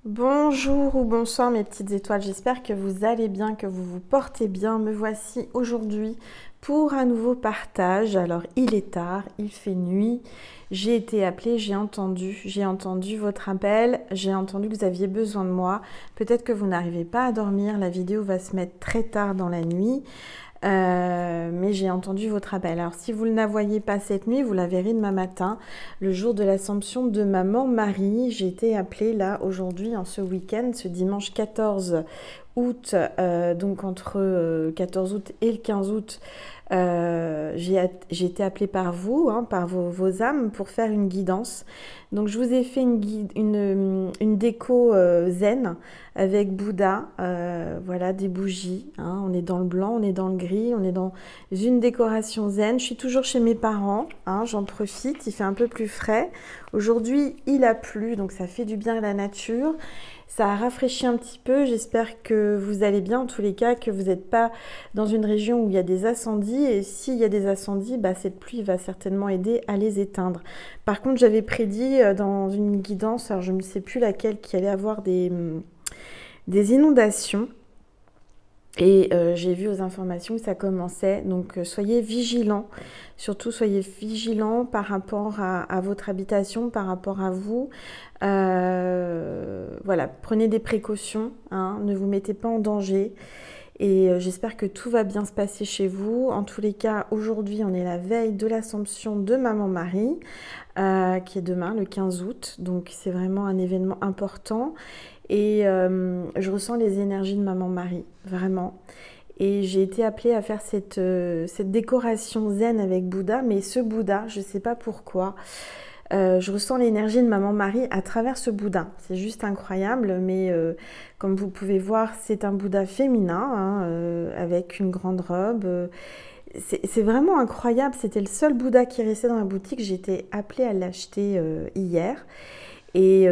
Bonjour ou bonsoir mes petites étoiles, j'espère que vous allez bien, que vous vous portez bien. Me voici aujourd'hui pour un nouveau partage. Alors il est tard, il fait nuit, j'ai été appelée, j'ai entendu votre appel, j'ai entendu que vous aviez besoin de moi. Peut-être que vous n'arrivez pas à dormir, la vidéo va se mettre très tard dans la nuit. Mais j'ai entendu votre appel. Alors si vous ne la voyez pas cette nuit, vous la verrez demain matin, le jour de l'Assomption de maman Marie. J'ai été appelée là aujourd'hui, en ce week-end, ce dimanche 14 août, donc entre 14 août et le 15 août. J'ai été appelée par vous, par vos âmes, pour faire une guidance. Donc je vous ai fait une déco zen avec Bouddha, voilà, des bougies, on est dans le blanc, on est dans le gris, on est dans une décoration zen. Je suis toujours chez mes parents, j'en profite, il fait un peu plus frais. Aujourd'hui il a plu, donc ça fait du bien à la nature. Ça a rafraîchi un petit peu, j'espère que vous allez bien, en tous les cas, que vous n'êtes pas dans une région où il y a des incendies, et s'il y a des incendies, cette pluie va certainement aider à les éteindre. Par contre, j'avais prédit dans une guidance, alors je ne sais plus laquelle, qu'il allait avoir des inondations. Et j'ai vu aux informations que ça commençait, donc soyez vigilants, surtout soyez vigilants par rapport à votre habitation, par rapport à vous. Voilà, prenez des précautions, ne vous mettez pas en danger. Et j'espère que tout va bien se passer chez vous. En tous les cas, aujourd'hui, on est la veille de l'Assomption de maman Marie, qui est demain, le 15 août. Donc c'est vraiment un événement important. Et je ressens les énergies de maman Marie, vraiment. Et j'ai été appelée à faire cette décoration zen avec Bouddha, mais ce Bouddha, je ne sais pas pourquoi, je ressens l'énergie de maman Marie à travers ce Bouddha. C'est juste incroyable, mais comme vous pouvez voir, c'est un Bouddha féminin, avec une grande robe. C'est vraiment incroyable, c'était le seul Bouddha qui restait dans la boutique. J'ai été appelée à l'acheter hier. Et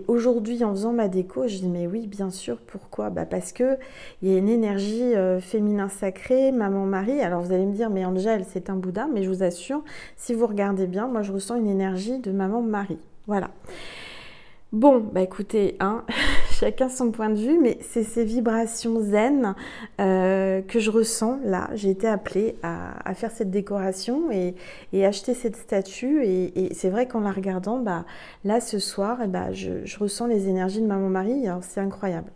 aujourd'hui, en faisant ma déco, je dis mais oui, bien sûr, pourquoi? Parce que il y a une énergie féminin sacré, maman Marie. Alors vous allez me dire, mais Angèle, c'est un Bouddha, mais je vous assure, si vous regardez bien, moi je ressens une énergie de maman Marie. Voilà. Bon, écoutez, chacun son point de vue, mais c'est ces vibrations zen que je ressens là. J'ai été appelée à faire cette décoration et acheter cette statue. Et c'est vrai qu'en la regardant, là ce soir, je ressens les énergies de maman Marie. Alors c'est incroyable.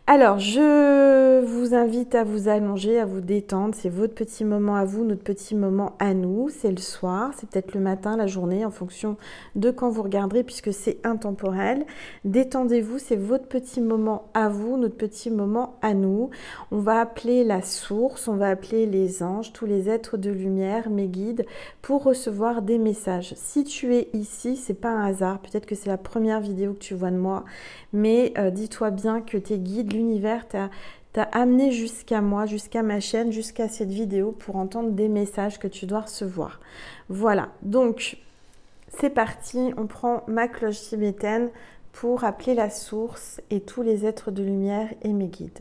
Alors, je vous invite à vous allonger, à vous détendre. C'est votre petit moment à vous, notre petit moment à nous. C'est le soir, c'est peut-être le matin, la journée, en fonction de quand vous regarderez, puisque c'est intemporel. Détendez-vous, c'est votre petit moment à vous, notre petit moment à nous. On va appeler la source, on va appeler les anges, tous les êtres de lumière, mes guides, pour recevoir des messages. Si tu es ici, c'est pas un hasard. Peut-être que c'est la première vidéo que tu vois de moi, mais dis-toi bien que tes guides, l'univers t'a amené jusqu'à moi, jusqu'à ma chaîne, jusqu'à cette vidéo pour entendre des messages que tu dois recevoir. Voilà, donc c'est parti, on prend ma cloche tibétaine pour appeler la source et tous les êtres de lumière et mes guides.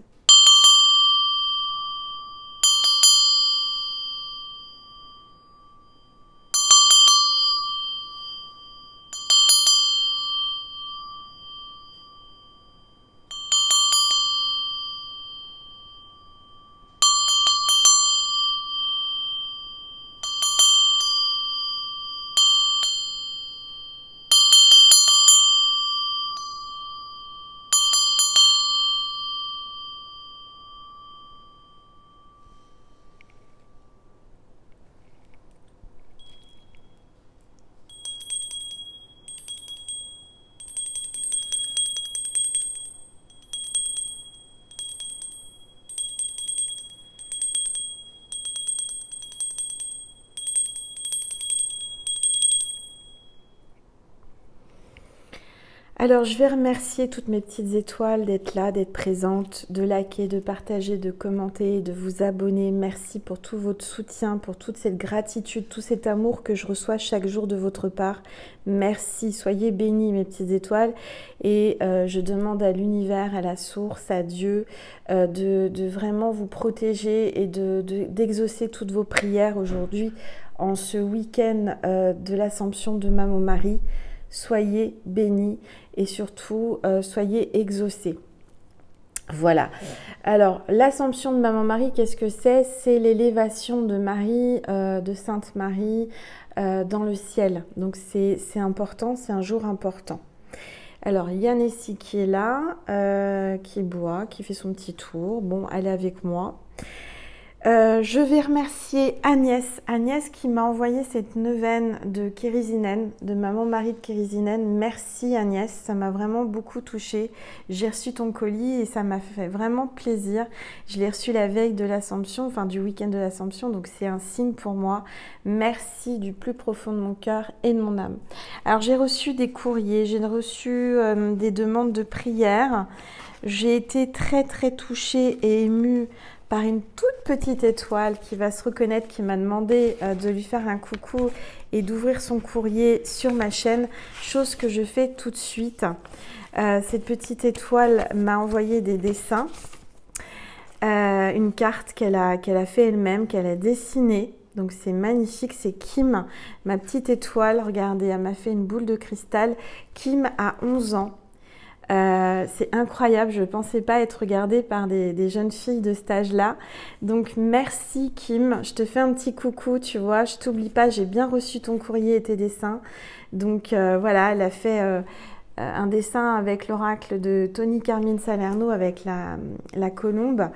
Alors, je vais remercier toutes mes petites étoiles d'être là, d'être présentes, de liker, de partager, de commenter, de vous abonner. Merci pour tout votre soutien, pour toute cette gratitude, tout cet amour que je reçois chaque jour de votre part. Merci, soyez bénis mes petites étoiles. Et je demande à l'univers, à la source, à Dieu, de vraiment vous protéger et d'exaucer toutes vos prières aujourd'hui en ce week-end de l'Assomption de Maman Marie. soyez bénis et surtout soyez exaucés. Voilà. Alors, l'Assomption de Maman Marie, qu'est-ce que c'est? C'est l'élévation de Marie, de Sainte Marie, dans le ciel. Donc, c'est important, c'est un jour important. Alors, il y a Nessie qui est là, qui boit, qui fait son petit tour. Bon, elle est avec moi. Je vais remercier Agnès qui m'a envoyé cette neuvaine de Kérisinen, de Maman Marie de Kérisinen. Merci Agnès, ça m'a vraiment beaucoup touchée. J'ai reçu ton colis et ça m'a fait vraiment plaisir. Je l'ai reçu la veille de l'Assomption, enfin du week-end de l'Assomption, donc c'est un signe pour moi. Merci du plus profond de mon cœur et de mon âme. Alors j'ai reçu des courriers, j'ai reçu des demandes de prière. J'ai été très touchée et émue par une toute petite étoile qui va se reconnaître, qui m'a demandé de lui faire un coucou et d'ouvrir son courrier sur ma chaîne, chose que je fais tout de suite. Cette petite étoile m'a envoyé des dessins, une carte qu'elle a fait elle-même, qu'elle a dessinée. Donc c'est magnifique, c'est Kim, ma petite étoile. Regardez, elle m'a fait une boule de cristal. Kim a 11 ans. C'est incroyable, je ne pensais pas être regardée par des jeunes filles de cet âge-là. Donc merci Kim, je te fais un petit coucou, tu vois, je t'oublie pas, j'ai bien reçu ton courrier et tes dessins. Donc voilà, elle a fait un dessin avec l'oracle de Tony Carmine Salerno avec la colombe,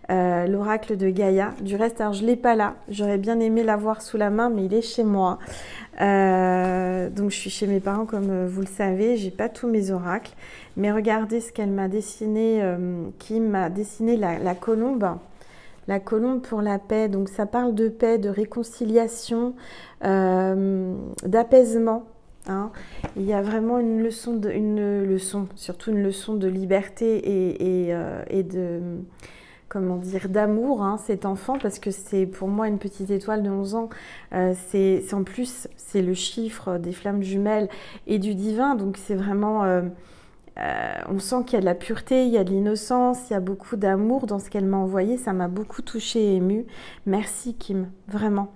l'oracle de Gaïa. Du reste, alors je ne l'ai pas là, j'aurais bien aimé l'avoir sous la main, mais il est chez moi. Donc je suis chez mes parents comme vous le savez, j'ai pas tous mes oracles, mais regardez ce qu'elle m'a dessiné, qui m'a dessiné la colombe pour la paix. Donc ça parle de paix, de réconciliation, d'apaisement. Hein. Il y a vraiment surtout une leçon de liberté et de comment dire, d'amour, hein, cet enfant, parce que c'est pour moi une petite étoile de 11 ans. C'est en plus, c'est le chiffre des flammes jumelles et du divin, donc c'est vraiment... on sent qu'il y a de la pureté, il y a de l'innocence, il y a beaucoup d'amour dans ce qu'elle m'a envoyé. Ça m'a beaucoup touchée et émue. Merci Kim, vraiment.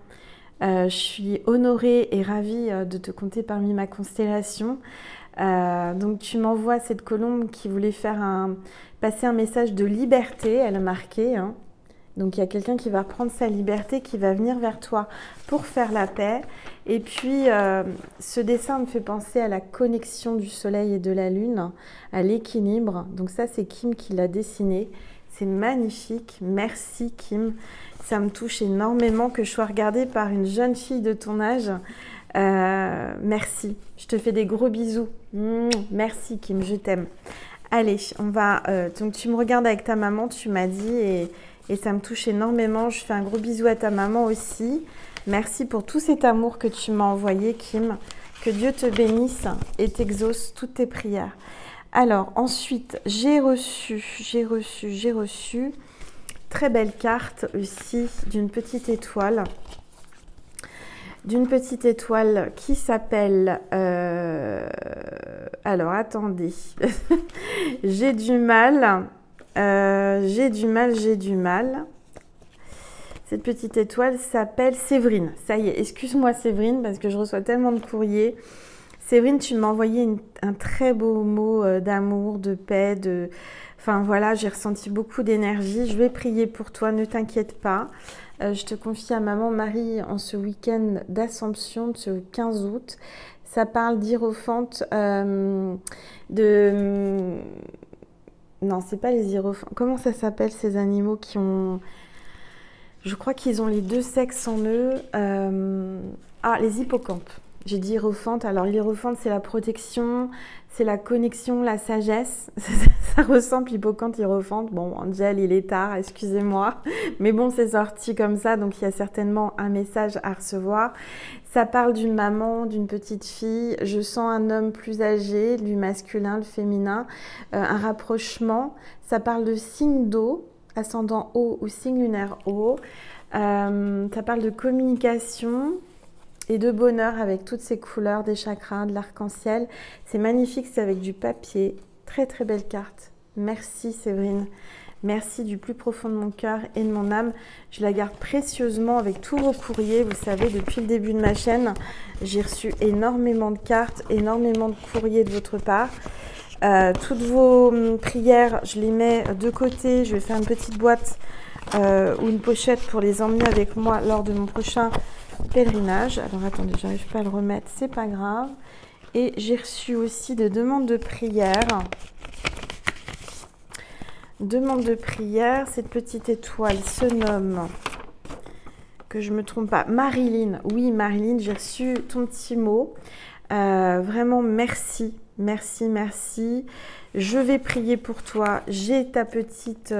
Je suis honorée et ravie de te compter parmi ma constellation. Donc tu m'envoies cette colombe qui voulait passer un message de liberté, elle a marqué. Hein. Donc il y a quelqu'un qui va reprendre sa liberté, qui va venir vers toi pour faire la paix. Et puis ce dessin me fait penser à la connexion du soleil et de la lune, à l'équilibre. Donc ça c'est Kim qui l'a dessiné. C'est magnifique. Merci Kim. Ça me touche énormément que je sois regardée par une jeune fille de ton âge. Merci. Je te fais des gros bisous. Merci Kim, je t'aime. Allez, on va... donc tu me regardes avec ta maman, tu m'as dit, et ça me touche énormément. Je fais un gros bisou à ta maman aussi. Merci pour tout cet amour que tu m'as envoyé, Kim. Que Dieu te bénisse et t'exauce toutes tes prières. Alors, ensuite, j'ai reçu très belle carte aussi d'une petite étoile. D'une petite étoile qui s'appelle... alors, attendez. J'ai du mal. Cette petite étoile s'appelle Séverine. Ça y est, excuse-moi Séverine, parce que je reçois tellement de courriers. Séverine, tu m'as envoyé un très beau mot d'amour, de paix, Enfin voilà, j'ai ressenti beaucoup d'énergie. Je vais prier pour toi, ne t'inquiète pas. Je te confie à Maman Marie en ce week-end d'Assomption, de ce 15 août. Ça parle d'hiérophante, Non, c'est pas les hiérophantes. Comment ça s'appelle ces animaux qui ont... Je crois qu'ils ont les deux sexes en eux. Les hippocampes. J'ai dit hiérophante. Alors l'hiérophante, c'est la protection, c'est la connexion, la sagesse. Ça ressemble hippocampe, hiérophante. Bon, Angel, il est tard, excusez-moi. Mais bon, c'est sorti comme ça, donc il y a certainement un message à recevoir. Ça parle d'une maman, d'une petite fille. Je sens un homme plus âgé, du masculin, le féminin, un rapprochement. Ça parle de signe d'eau, ascendant eau ou signe lunaire eau. Ça parle de communication et de bonheur avec toutes ces couleurs des chakras, de l'arc-en-ciel. C'est magnifique, c'est avec du papier. Très très belle carte. Merci Séverine. Merci du plus profond de mon cœur et de mon âme. Je la garde précieusement avec tous vos courriers. Vous savez, depuis le début de ma chaîne, j'ai reçu énormément de cartes, énormément de courriers de votre part. Toutes vos prières, je les mets de côté. Je vais faire une petite boîte ou une pochette pour les emmener avec moi lors de mon prochain pèlerinage. Alors attendez, j'arrive pas à le remettre, c'est pas grave. Et j'ai reçu aussi des demandes de prière. Demande de prière, cette petite étoile se nomme, que je ne me trompe pas, Marilyn. Oui, Marilyn, j'ai reçu ton petit mot. Vraiment, merci, merci, merci. Je vais prier pour toi. J'ai ta petite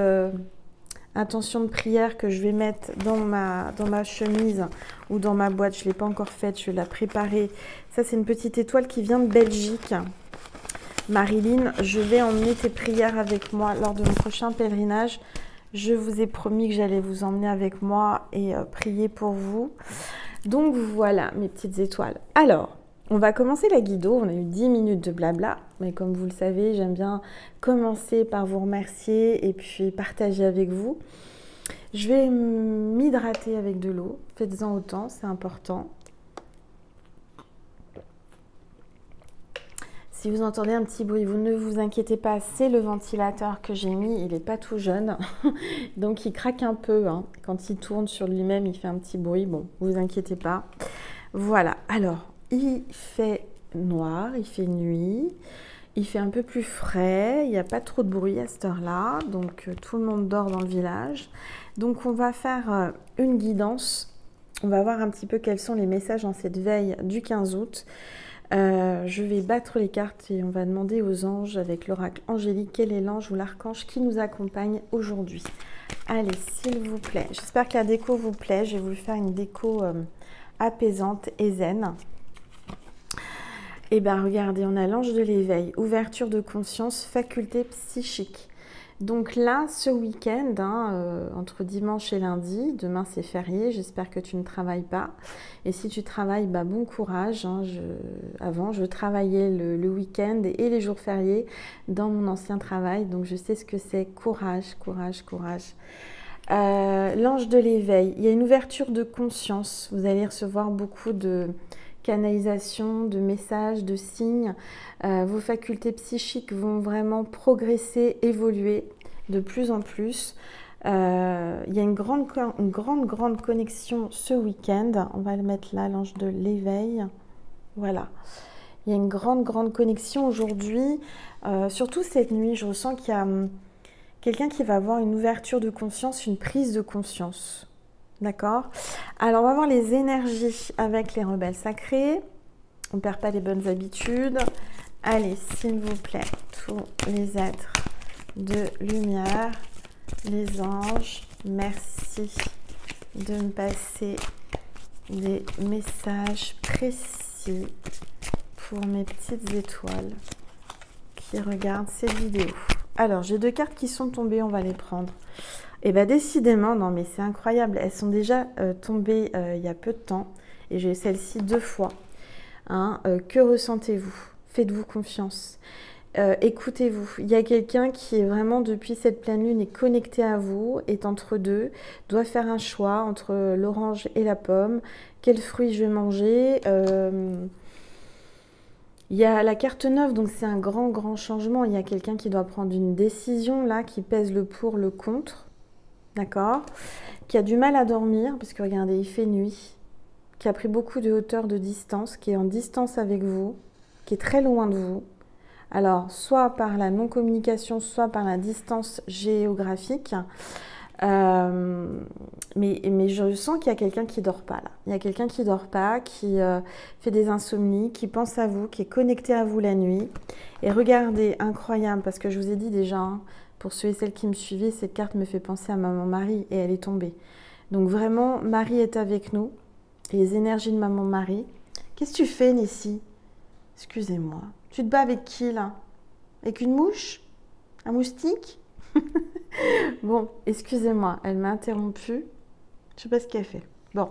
intention de prière que je vais mettre dans ma chemise ou dans ma boîte. Je ne l'ai pas encore faite, je vais la préparer. Ça, c'est une petite étoile qui vient de Belgique. Marilyn, je vais emmener tes prières avec moi lors de mon prochain pèlerinage. Je vous ai promis que j'allais vous emmener avec moi et prier pour vous. Donc voilà, mes petites étoiles. Alors, on va commencer la guido. On a eu 10 minutes de blabla. Mais comme vous le savez, j'aime bien commencer par vous remercier et puis partager avec vous. Je vais m'hydrater avec de l'eau. Faites-en autant, c'est important. Si vous entendez un petit bruit, vous ne vous inquiétez pas, c'est le ventilateur que j'ai mis, il n'est pas tout jeune, donc il craque un peu, hein. Quand il tourne sur lui-même, il fait un petit bruit, bon, vous inquiétez pas. Voilà, alors, il fait noir, il fait nuit, il fait un peu plus frais, il n'y a pas trop de bruit à cette heure-là, donc tout le monde dort dans le village. Donc on va faire une guidance, on va voir un petit peu quels sont les messages en cette veille du 15 août. Je vais battre les cartes et on va demander aux anges avec l'oracle angélique quel est l'ange ou l'archange qui nous accompagne aujourd'hui. Allez, s'il vous plaît. J'espère que la déco vous plaît. Je vais vous faire une déco apaisante et zen. Et bien, regardez, on a l'ange de l'éveil, ouverture de conscience, faculté psychique. Donc là, ce week-end, hein, entre dimanche et lundi, demain c'est férié, j'espère que tu ne travailles pas. Et si tu travailles, bah, bon courage. Hein, avant, je travaillais le week-end et les jours fériés dans mon ancien travail, donc je sais ce que c'est. Courage, courage, courage. L'ange de l'éveil, il y a une ouverture de conscience. Vous allez recevoir beaucoup de canalisation, de messages, de signes. Vos facultés psychiques vont vraiment progresser, évoluer de plus en plus. Il y a une grande connexion ce week-end. On va le mettre là, l'ange de l'éveil. Voilà. Il y a une grande connexion aujourd'hui. Surtout cette nuit, je ressens qu'il y a quelqu'un qui va avoir une ouverture de conscience, une prise de conscience. D'accord? Alors, on va voir les énergies avec les rebelles sacrés. On ne perd pas les bonnes habitudes. Allez, s'il vous plaît, tous les êtres de lumière, les anges, merci de me passer des messages précis pour mes petites étoiles qui regardent cette vidéo. Alors, j'ai 2 cartes qui sont tombées, on va les prendre. Et bien décidément, non mais c'est incroyable, elles sont déjà tombées il y a peu de temps et j'ai celle-ci 2 fois. Hein, que ressentez-vous? Faites-vous confiance. Écoutez-vous. Il y a quelqu'un qui est vraiment depuis cette pleine lune est connecté à vous, est entre deux, doit faire un choix entre l'orange et la pomme. Quel fruit je vais manger? Il y a la carte 9, donc c'est un grand changement. Il y a quelqu'un qui doit prendre une décision là, qui pèse le pour, le contre. D'accord, qui a du mal à dormir, parce que regardez, il fait nuit, qui a pris beaucoup de hauteur de distance, qui est en distance avec vous, qui est très loin de vous. Alors, soit par la non-communication, soit par la distance géographique. Mais je sens qu'il y a quelqu'un qui ne dort pas là. Il y a quelqu'un qui ne dort pas, qui fait des insomnies, qui pense à vous, qui est connecté à vous la nuit. Et regardez, incroyable, parce que je vous ai dit déjà, hein, pour ceux et celles qui me suivaient, cette carte me fait penser à Maman Marie et elle est tombée. Donc vraiment, Marie est avec nous. Et les énergies de Maman Marie. Qu'est-ce que tu fais, Nessie? Excusez-moi. Tu te bats avec qui, là? Avec une mouche? Un moustique? Bon, excusez-moi, elle m'a interrompue. Je ne sais pas ce qu'elle fait. Bon.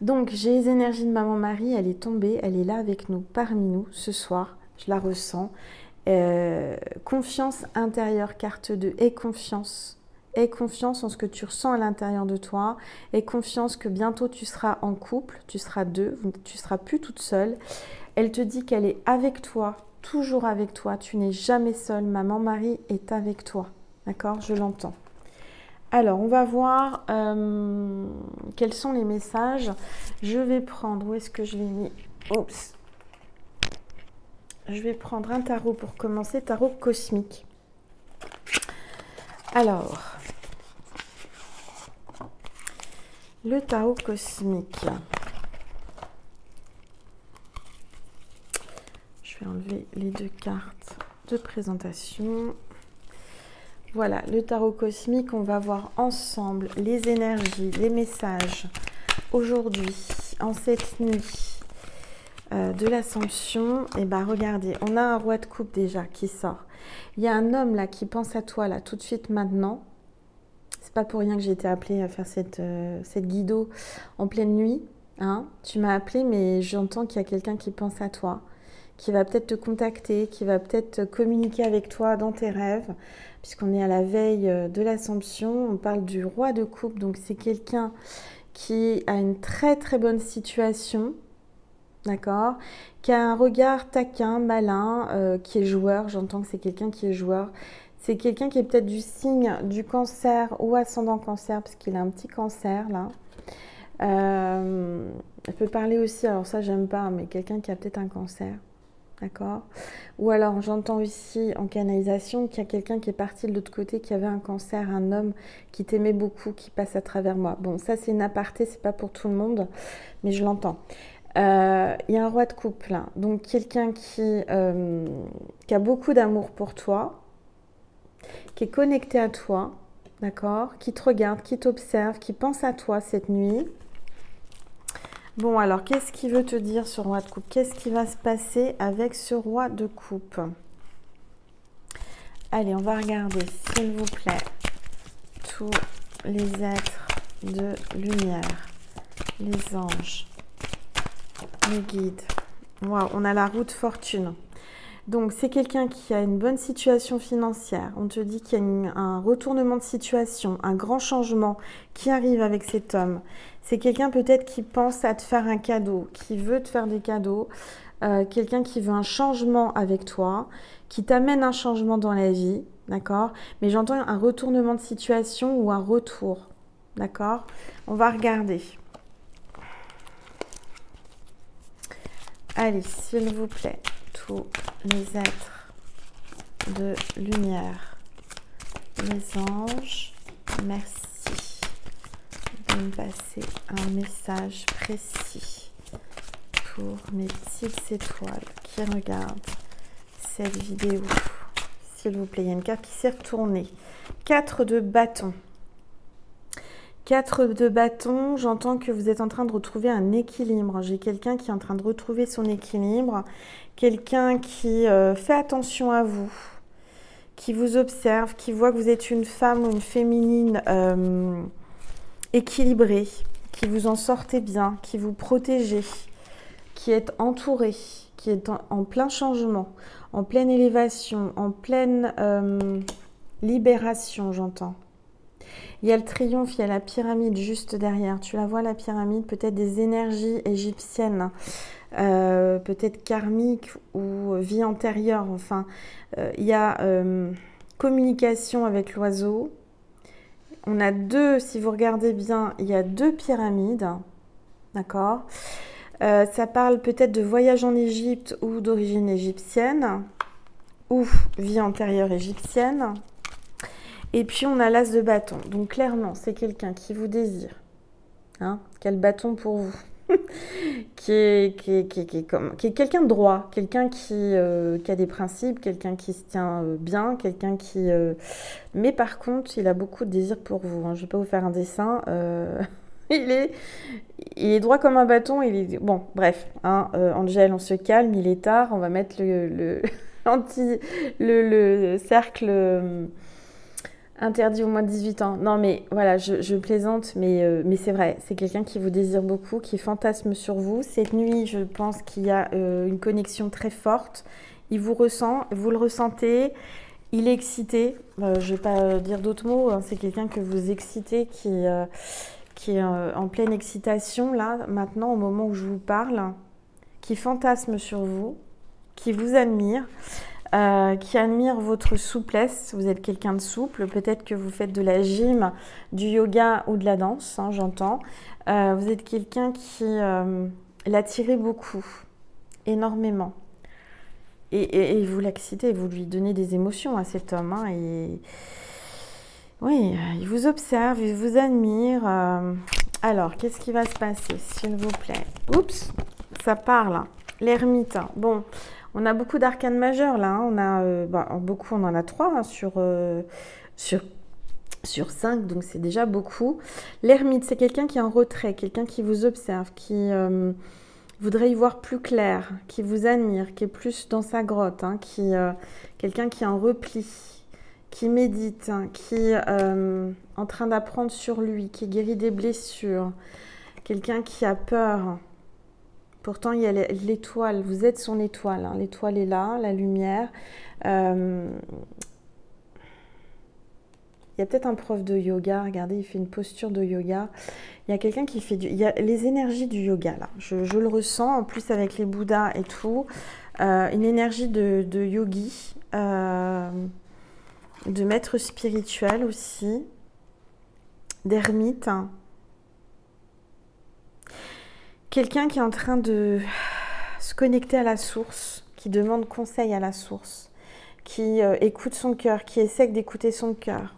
Donc, j'ai les énergies de Maman Marie. Elle est tombée. Elle est là avec nous, parmi nous, ce soir. Je la ressens. Confiance intérieure, carte 2. Aie confiance. Aie confiance en ce que tu ressens à l'intérieur de toi. Aie confiance que bientôt tu seras en couple, tu seras deux, tu ne seras plus toute seule. Elle te dit qu'elle est avec toi, toujours avec toi. Tu n'es jamais seule. Maman Marie est avec toi. D'accord? Je l'entends. Alors, on va voir quels sont les messages. Je vais prendre, où est-ce que je l'ai mis? Oups. Je vais prendre un tarot pour commencer, tarot cosmique. Alors, le tarot cosmique. Je vais enlever les deux cartes de présentation. Voilà, le tarot cosmique, on va voir ensemble les énergies, les messages aujourd'hui, en cette nuit de l'Assomption. Et bien regardez, on a un roi de coupe déjà qui sort. Il y a un homme là qui pense à toi là tout de suite maintenant. C'est pas pour rien que j'ai été appelée à faire cette guido en pleine nuit. Hein. Tu m'as appelée, mais j'entends qu'il y a quelqu'un qui pense à toi, qui va peut-être te contacter, qui va peut-être communiquer avec toi dans tes rêves, puisqu'on est à la veille de l'Assomption. On parle du roi de coupe, donc c'est quelqu'un qui a une très très bonne situation, d'accord, qui a un regard taquin, malin, qui est joueur. J'entends que c'est quelqu'un qui est joueur. C'est quelqu'un qui est peut-être du signe du cancer ou ascendant cancer, parce qu'il a un petit cancer là. Elle peut parler aussi, alors ça j'aime pas, mais quelqu'un qui a peut-être un cancer. D'accord? Ou alors j'entends aussi en canalisation qu'il y a quelqu'un qui est parti de l'autre côté, qui avait un cancer, un homme qui t'aimait beaucoup, qui passe à travers moi. Bon, ça c'est une aparté, c'est pas pour tout le monde, mais je l'entends. Il y a un roi de coupe là, donc quelqu'un qui a beaucoup d'amour pour toi, qui est connecté à toi, d'accord? Qui te regarde, qui t'observe, qui pense à toi cette nuit. Bon, alors, qu'est-ce qu'il veut te dire, ce roi de coupe? Qu'est-ce qui va se passer avec ce roi de coupe? Allez, on va regarder, s'il vous plaît, tous les êtres de lumière, les anges, les guides. Waouh, on a la roue de fortune. Donc, c'est quelqu'un qui a une bonne situation financière. On te dit qu'il y a un retournement de situation, un grand changement qui arrive avec cet homme. C'est quelqu'un peut-être qui pense à te faire un cadeau, qui veut te faire des cadeaux. Quelqu'un qui veut un changement avec toi, qui t'amène un changement dans la vie, d'accord? Mais j'entends un retournement de situation ou un retour, d'accord? On va regarder. Allez, s'il vous plaît, tous les êtres de lumière, les anges, merci de me passer un message précis pour mes petites étoiles qui regardent cette vidéo. S'il vous plaît, il y a une carte qui s'est retournée. 4 de bâton. 4 de bâton, j'entends que vous êtes en train de retrouver un équilibre. J'ai quelqu'un qui est en train de retrouver son équilibre. Quelqu'un qui fait attention à vous, qui vous observe, qui voit que vous êtes une femme ou une féminine équilibrée, qui vous en sortez bien, qui vous protégez, qui est entourée, qui est en plein changement, en pleine élévation, en pleine libération, j'entends. Il y a le triomphe, il y a la pyramide juste derrière. Tu la vois, la pyramide, peut-être des énergies égyptiennes, peut-être karmiques ou vie antérieure. Enfin, il y a communication avec l'oiseau. On a deux, si vous regardez bien, il y a 2 pyramides. D'accord? Ça parle peut-être de voyage en Égypte ou d'origine égyptienne, ou vie antérieure égyptienne. Et puis, on a l'as de bâton. Donc, clairement, c'est quelqu'un qui vous désire. Hein? Quel bâton pour vous? qui est quelqu'un de droit, quelqu'un qui a des principes, quelqu'un qui se tient bien, quelqu'un qui... Mais par contre, il a beaucoup de désir pour vous. Hein. Je ne vais pas vous faire un dessin. Il est droit comme un bâton. Bon, bref. Hein, Angèle, on se calme, il est tard. On va mettre le cercle... interdit au moins de 18 ans. Non, mais voilà, je plaisante, mais c'est vrai. C'est quelqu'un qui vous désire beaucoup, qui fantasme sur vous. Cette nuit, je pense qu'il y a une connexion très forte. Il vous ressent, vous le ressentez, il est excité. Je ne vais pas dire d'autres mots, hein, c'est quelqu'un que vous excitez qui est en pleine excitation, là, maintenant, au moment où je vous parle, qui fantasme sur vous, qui vous admire, qui admire votre souplesse. Vous êtes quelqu'un de souple, peut-être que vous faites de la gym, du yoga ou de la danse, hein, j'entends. Vous êtes quelqu'un qui l'attirez beaucoup, énormément. Et vous l'excitez, vous lui donnez des émotions à cet homme. Hein, et oui, il vous observe, il vous admire. Alors, qu'est-ce qui va se passer, s'il vous plaît? Oups, ça parle. L'ermite. Bon, on a beaucoup d'arcanes majeures là. Hein. On a beaucoup, on en a 3 hein, sur 5, donc c'est déjà beaucoup. L'ermite, c'est quelqu'un qui est en retrait, quelqu'un qui vous observe, qui voudrait y voir plus clair, qui vous admire, qui est plus dans sa grotte, hein, quelqu'un qui est en repli, qui médite, hein, qui est en train d'apprendre sur lui, qui guérit des blessures, quelqu'un qui a peur. Pourtant, il y a l'étoile, vous êtes son étoile, hein. L'étoile est là, la lumière. Il y a peut-être un prof de yoga, regardez, il fait une posture de yoga. Il y a quelqu'un qui fait il y a les énergies du yoga, là. Je le ressens, en plus avec les Bouddhas et tout. Une énergie de yogi, de maître spirituel aussi, d'ermite. Quelqu'un qui est en train de se connecter à la source, qui demande conseil à la source, qui écoute son cœur, qui essaie d'écouter son cœur.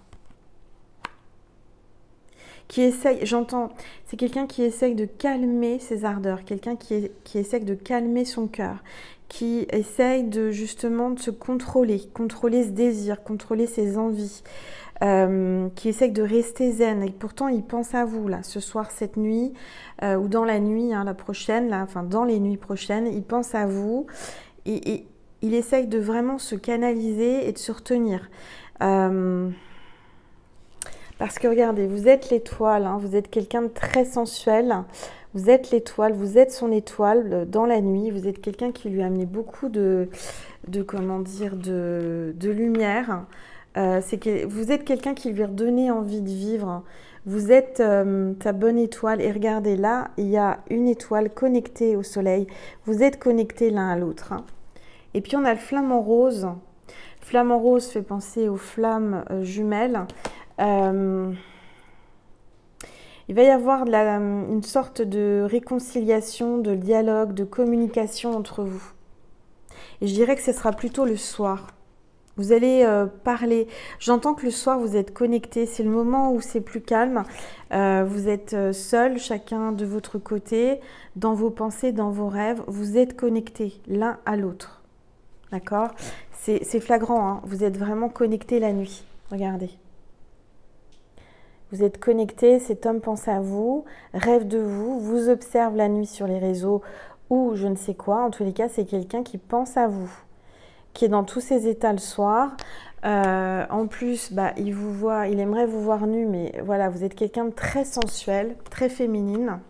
Qui essaye, j'entends, c'est quelqu'un qui essaye de calmer ses ardeurs, quelqu'un qui essaye de calmer son cœur, qui essaye de justement de se contrôler ce désir, contrôler ses envies, qui essaye de rester zen. Et pourtant, il pense à vous, là, ce soir, cette nuit, ou dans la nuit, hein, la prochaine, là, enfin, dans les nuits prochaines, il pense à vous et il essaye de vraiment se canaliser et de se retenir. Parce que regardez, vous êtes l'étoile, hein, vous êtes quelqu'un de très sensuel, vous êtes l'étoile, vous êtes son étoile dans la nuit, vous êtes quelqu'un qui lui a amené beaucoup comment dire, de lumière. Vous êtes quelqu'un qui lui a redonné envie de vivre. Vous êtes ta bonne étoile. Et regardez, là, il y a une étoile connectée au soleil. Vous êtes connectés l'un à l'autre. Hein. Et puis, on a le flamant rose. Flamant rose fait penser aux flammes jumelles. Il va y avoir une sorte de réconciliation, de dialogue, de communication entre vous. Et je dirais que ce sera plutôt le soir. Vous allez parler. J'entends que le soir, vous êtes connectés. C'est le moment où c'est plus calme. Vous êtes seuls, chacun de votre côté, dans vos pensées, dans vos rêves. Vous êtes connectés l'un à l'autre. D'accord? C'est flagrant. Hein, vous êtes vraiment connectés la nuit. Regardez. Vous êtes connectés, cet homme pense à vous, rêve de vous, vous observe la nuit sur les réseaux ou je ne sais quoi. En tous les cas, c'est quelqu'un qui pense à vous, qui est dans tous ses états le soir. En plus, il vous voit, il aimerait vous voir nu, mais voilà, vous êtes quelqu'un de très sensuel, très féminine.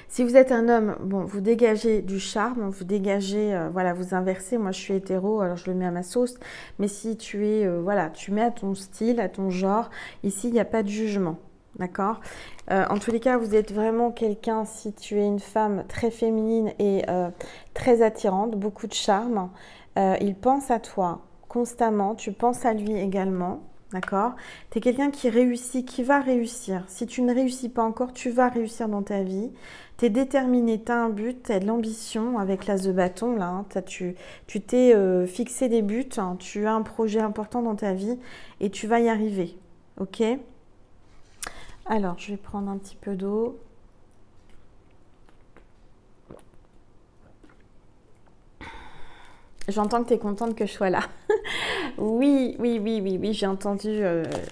Si vous êtes un homme, bon, vous dégagez du charme, vous dégagez, voilà, vous inversez. Moi, je suis hétéro, alors je le mets à ma sauce. Mais si tu es, voilà, tu mets à ton style, à ton genre, ici, il n'y a pas de jugement, d'accord? En tous les cas, vous êtes vraiment quelqu'un, si tu es une femme très féminine et très attirante, beaucoup de charme, il pense à toi constamment, tu penses à lui également. D'accord? Tu es quelqu'un qui réussit, qui va réussir. Si tu ne réussis pas encore, tu vas réussir dans ta vie. Tu es déterminé, tu as un but, tu as de l'ambition avec l'as de bâton. Là, hein, tu t'es fixé des buts, hein, tu as un projet important dans ta vie et tu vas y arriver. Ok? Alors, je vais prendre un petit peu d'eau. J'entends que tu es contente que je sois là. Oui, j'ai entendu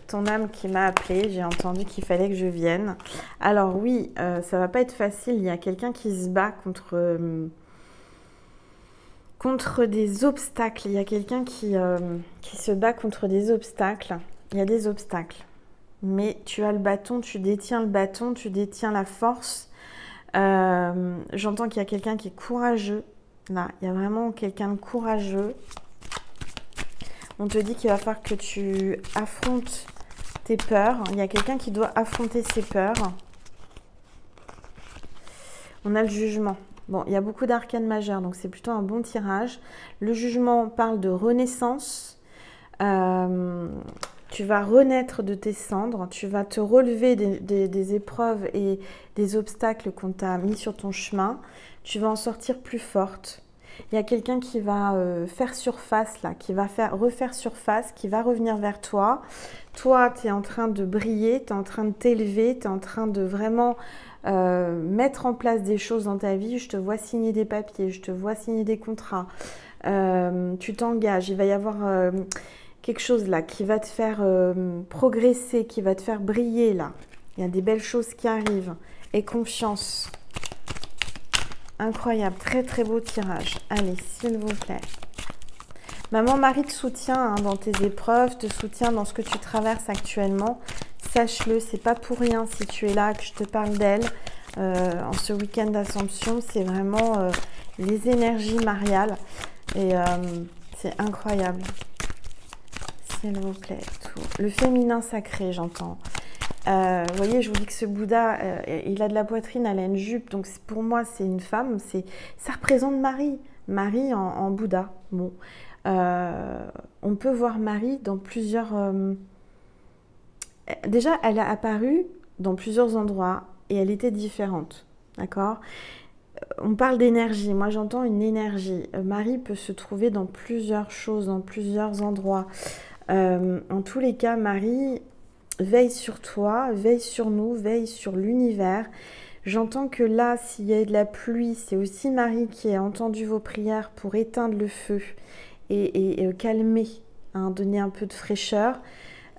ton âme qui m'a appelée, j'ai entendu qu'il fallait que je vienne. Alors oui, ça va pas être facile, il y a quelqu'un qui se bat contre des obstacles. Il y a quelqu'un qui se bat contre des obstacles. Il y a des obstacles. Mais tu as le bâton, tu détiens le bâton, tu détiens la force. J'entends qu'il y a quelqu'un qui est courageux, Là, il y a vraiment quelqu'un de courageux. On te dit qu'il va falloir que tu affrontes tes peurs. Il y a quelqu'un qui doit affronter ses peurs. On a le jugement. Bon, il y a beaucoup d'arcanes majeures, donc c'est plutôt un bon tirage. Le jugement parle de renaissance. Tu vas renaître de tes cendres. Tu vas te relever des épreuves et des obstacles qu'on t'a mis sur ton chemin. Tu vas en sortir plus forte. Il y a quelqu'un qui va faire surface, là, qui va refaire surface, qui va revenir vers toi. Toi, tu es en train de briller, tu es en train de t'élever, tu es en train de vraiment mettre en place des choses dans ta vie. Je te vois signer des papiers, je te vois signer des contrats. Tu t'engages, il va y avoir quelque chose là qui va te faire progresser, qui va te faire briller là. Il y a des belles choses qui arrivent. Et confiance. Incroyable, très très beau tirage. Allez, s'il vous plaît. Maman Marie te soutient hein, dans tes épreuves, te soutient dans ce que tu traverses actuellement. Sache-le, c'est pas pour rien si tu es là, que je te parle d'elle. En ce week-end d'Assomption, c'est vraiment les énergies mariales. Et c'est incroyable. S'il vous plaît, tout. Le féminin sacré, j'entends. Vous voyez, je vous dis que ce Bouddha, il a de la poitrine, elle a une jupe. Donc pour moi, c'est une femme. Ça représente Marie. Marie en Bouddha. Bon. On peut voir Marie dans plusieurs... Déjà, elle a apparu dans plusieurs endroits et elle était différente. D'accord ? On parle d'énergie. Moi, j'entends une énergie. Marie peut se trouver dans plusieurs choses, dans plusieurs endroits. En tous les cas, Marie veille sur toi, veille sur nous, veille sur l'univers. J'entends que là, s'il y a de la pluie, c'est aussi Marie qui a entendu vos prières pour éteindre le feu et calmer, hein, donner un peu de fraîcheur.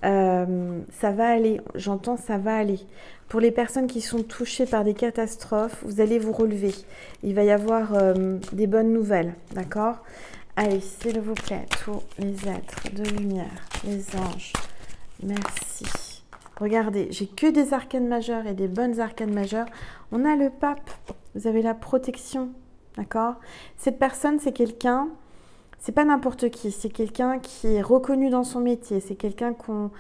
Ça va aller, j'entends ça va aller. Pour les personnes qui sont touchées par des catastrophes, vous allez vous relever. Il va y avoir des bonnes nouvelles, d'accord ? Allez, s'il vous plaît, tous les êtres de lumière, les anges, merci. Regardez, j'ai que des arcanes majeures et des bonnes arcanes majeures. On a le pape, vous avez la protection, d'accord ? Cette personne, c'est quelqu'un... C'est pas n'importe qui, c'est quelqu'un qui est reconnu dans son métier, c'est quelqu'un qu'on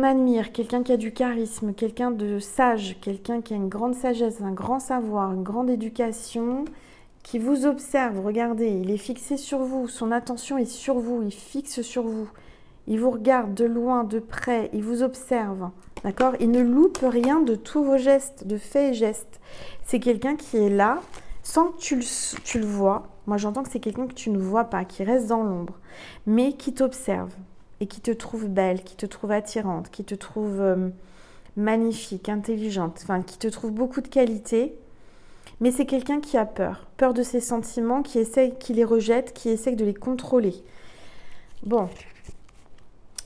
admire, quelqu'un qui a du charisme, quelqu'un de sage, quelqu'un qui a une grande sagesse, un grand savoir, une grande éducation, qui vous observe. Regardez, il est fixé sur vous, son attention est sur vous, il fixe sur vous. Il vous regarde de loin, de près, il vous observe, d'accord ? Il ne loupe rien de tous vos gestes, de faits et gestes. C'est quelqu'un qui est là, sans que tu le vois. Moi, j'entends que c'est quelqu'un que tu ne vois pas, qui reste dans l'ombre, mais qui t'observe et qui te trouve belle, qui te trouve attirante, qui te trouve magnifique, intelligente, enfin, qui te trouve beaucoup de qualités. Mais c'est quelqu'un qui a peur, peur de ses sentiments, qui les rejette, qui essaye de les contrôler. Bon.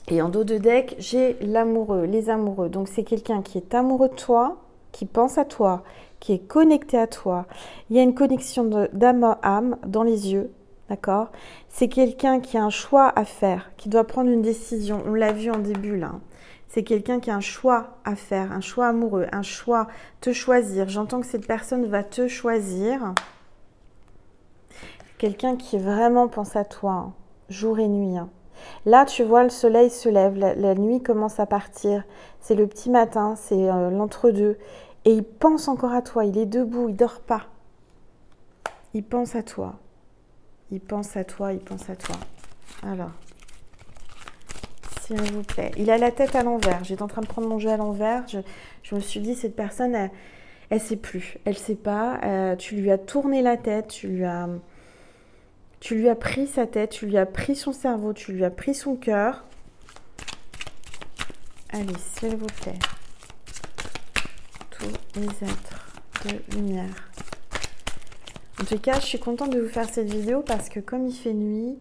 Et en dos de deck, j'ai l'amoureux, les amoureux. Donc, c'est quelqu'un qui est amoureux de toi, qui pense à toi, qui est connecté à toi. Il y a une connexion d'âme à âme dans les yeux, d'accord ? C'est quelqu'un qui a un choix à faire, qui doit prendre une décision. On l'a vu en début, là. C'est quelqu'un qui a un choix à faire, un choix amoureux, un choix, te choisir. J'entends que cette personne va te choisir. Quelqu'un qui vraiment pense à toi, hein, jour et nuit. Hein. Là, tu vois, le soleil se lève, la nuit commence à partir. C'est le petit matin, c'est l'entre-deux. Et il pense encore à toi, il est debout, il dort pas. Il pense à toi. Il pense à toi, il pense à toi. Alors, s'il vous plaît. Il a la tête à l'envers. J'étais en train de prendre mon jeu à l'envers. Je me suis dit, cette personne, elle ne sait plus. Elle ne sait pas. Tu lui as tourné la tête, tu lui as pris sa tête, tu lui as pris son cerveau, tu lui as pris son cœur. Allez, s'il vous plaît. Tous les êtres de lumière. En tout cas, je suis contente de vous faire cette vidéo parce que comme il fait nuit,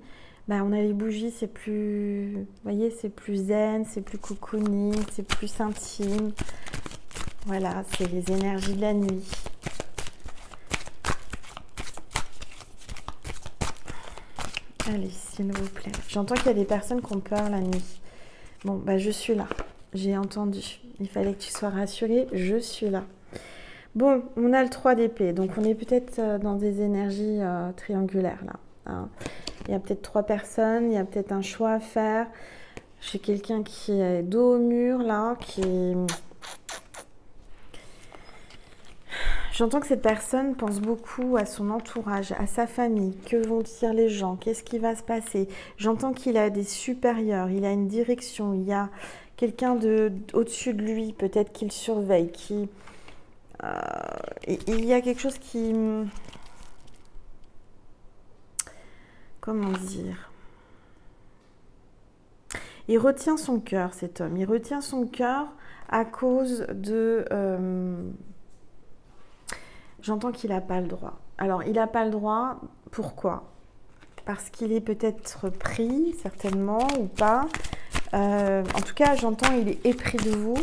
bah, on a les bougies, c'est plus, vous voyez, c'est plus zen, c'est plus cocooning, c'est plus intime. Voilà, c'est les énergies de la nuit. Allez, s'il vous plaît. J'entends qu'il y a des personnes qui ont peur la nuit. Bon, bah, je suis là. J'ai entendu. Il fallait que tu sois rassurée. Je suis là. Bon, on a le 3 d'épée, donc on est peut-être dans des énergies triangulaires là, hein. Il y a peut-être 3 personnes, il y a peut-être un choix à faire. J'ai quelqu'un qui est dos au mur là, qui... J'entends que cette personne pense beaucoup à son entourage, à sa famille. Que vont dire les gens? Qu'est-ce qui va se passer? J'entends qu'il a des supérieurs, il a une direction, il y a quelqu'un au-dessus de lui, peut-être qu'il surveille, qui... il y a quelque chose qui... Comment dire? Il retient son cœur, cet homme. Il retient son cœur à cause de... J'entends qu'il n'a pas le droit. Alors, il n'a pas le droit, pourquoi? Parce qu'il est peut-être pris, certainement, ou pas. En tout cas, j'entends, il est épris de vous.